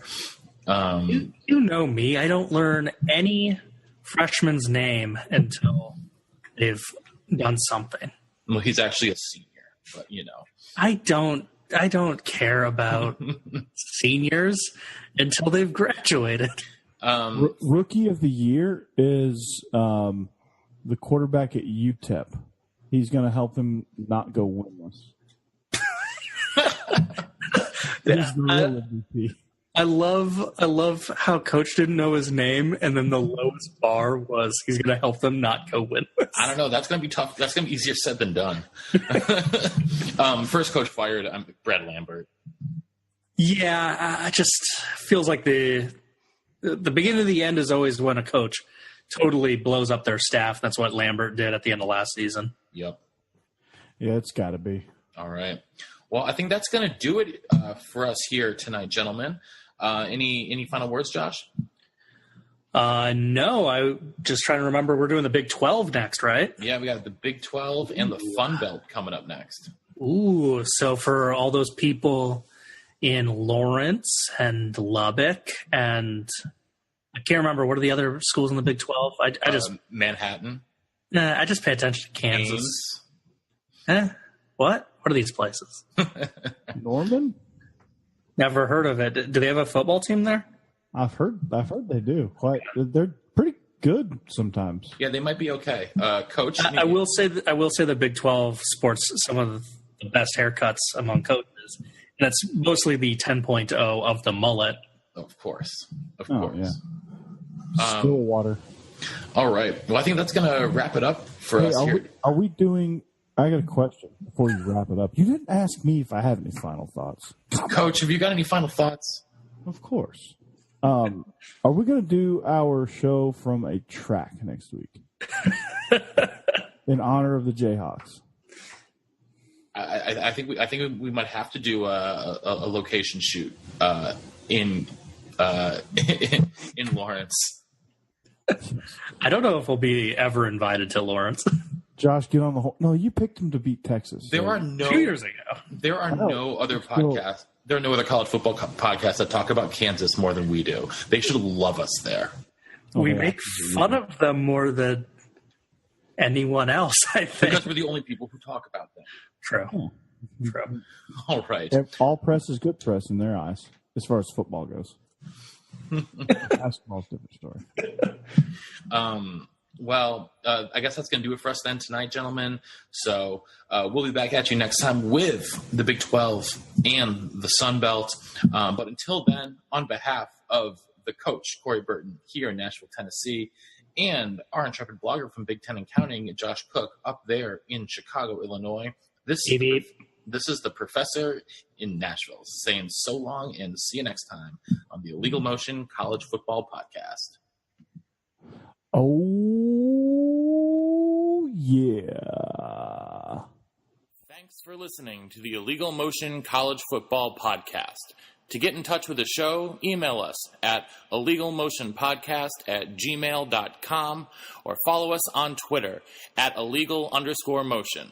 You know me. I don't learn any freshman's name until they've done something. Well, he's actually a senior, but I don't care about seniors until they've graduated. Rookie of the year is the quarterback at UTEP. He's going to help them not go winless. He's the real MVP. I love how Coach didn't know his name, and then the lowest bar was he's going to help them not go winless. I don't know. That's going to be tough. That's going to be easier said than done. First coach fired, Brad Lambert. Yeah, it just feels like the beginning of the end is always when a coach totally blows up their staff. That's what Lambert did at the end of last season. Yep. Yeah, it's got to be. All right. Well, I think that's going to do it for us here tonight, gentlemen. Any final words, Josh? No, I just trying to remember. We're doing the Big 12 next, right? Yeah, we got the Big 12 and the Fun Belt coming up next. Ooh, so for all those people in Lawrence and Lubbock, and I can't remember, what are the other schools in the Big 12? I just Manhattan. I just pay attention to Kansas. What? What are these places? Norman? Never heard of it. Do they have a football team there? I've heard they do. They're pretty good sometimes. Yeah, they might be okay. Coach, I will say the Big 12 sports some of the best haircuts among coaches. And that's mostly the 10.0 of the mullet. Of course. Yeah. Stillwater. All right. Well, I think that's going to wrap it up for us here. Are we doing... I got a question before you wrap it up. You didn't ask me if I have any final thoughts. Coach, have you got any final thoughts? Of course. Are we going to do our show from a track next week in honor of the Jayhawks? I think we might have to do a location shoot in Lawrence. I don't know if we'll be ever invited to Lawrence. Josh, get on the whole. No, you picked him to beat Texas. There are no 2 years ago. There are no other podcasts. There are no other college football podcasts that talk about Kansas more than we do. They should love us there. We make fun of them more than anyone else, I think. Because we're the only people who talk about them. True. All right. All press is good press in their eyes, as far as football goes. Basketball's a different story. Well, I guess that's going to do it for us then tonight, gentlemen. So we'll be back at you next time with the Big 12 and the Sun Belt. But until then, on behalf of the coach, Corey Burton, here in Nashville, Tennessee, and our intrepid blogger from Big Ten and Counting, Josh Cook, up there in Chicago, Illinois, this is the professor in Nashville saying so long and see you next time on the Illegal Motion College Football Podcast. Oh, yeah. Thanks for listening to the Illegal Motion College Football Podcast. To get in touch with the show, email us at illegalmotionpodcast@gmail.com or follow us on Twitter at illegal_motion.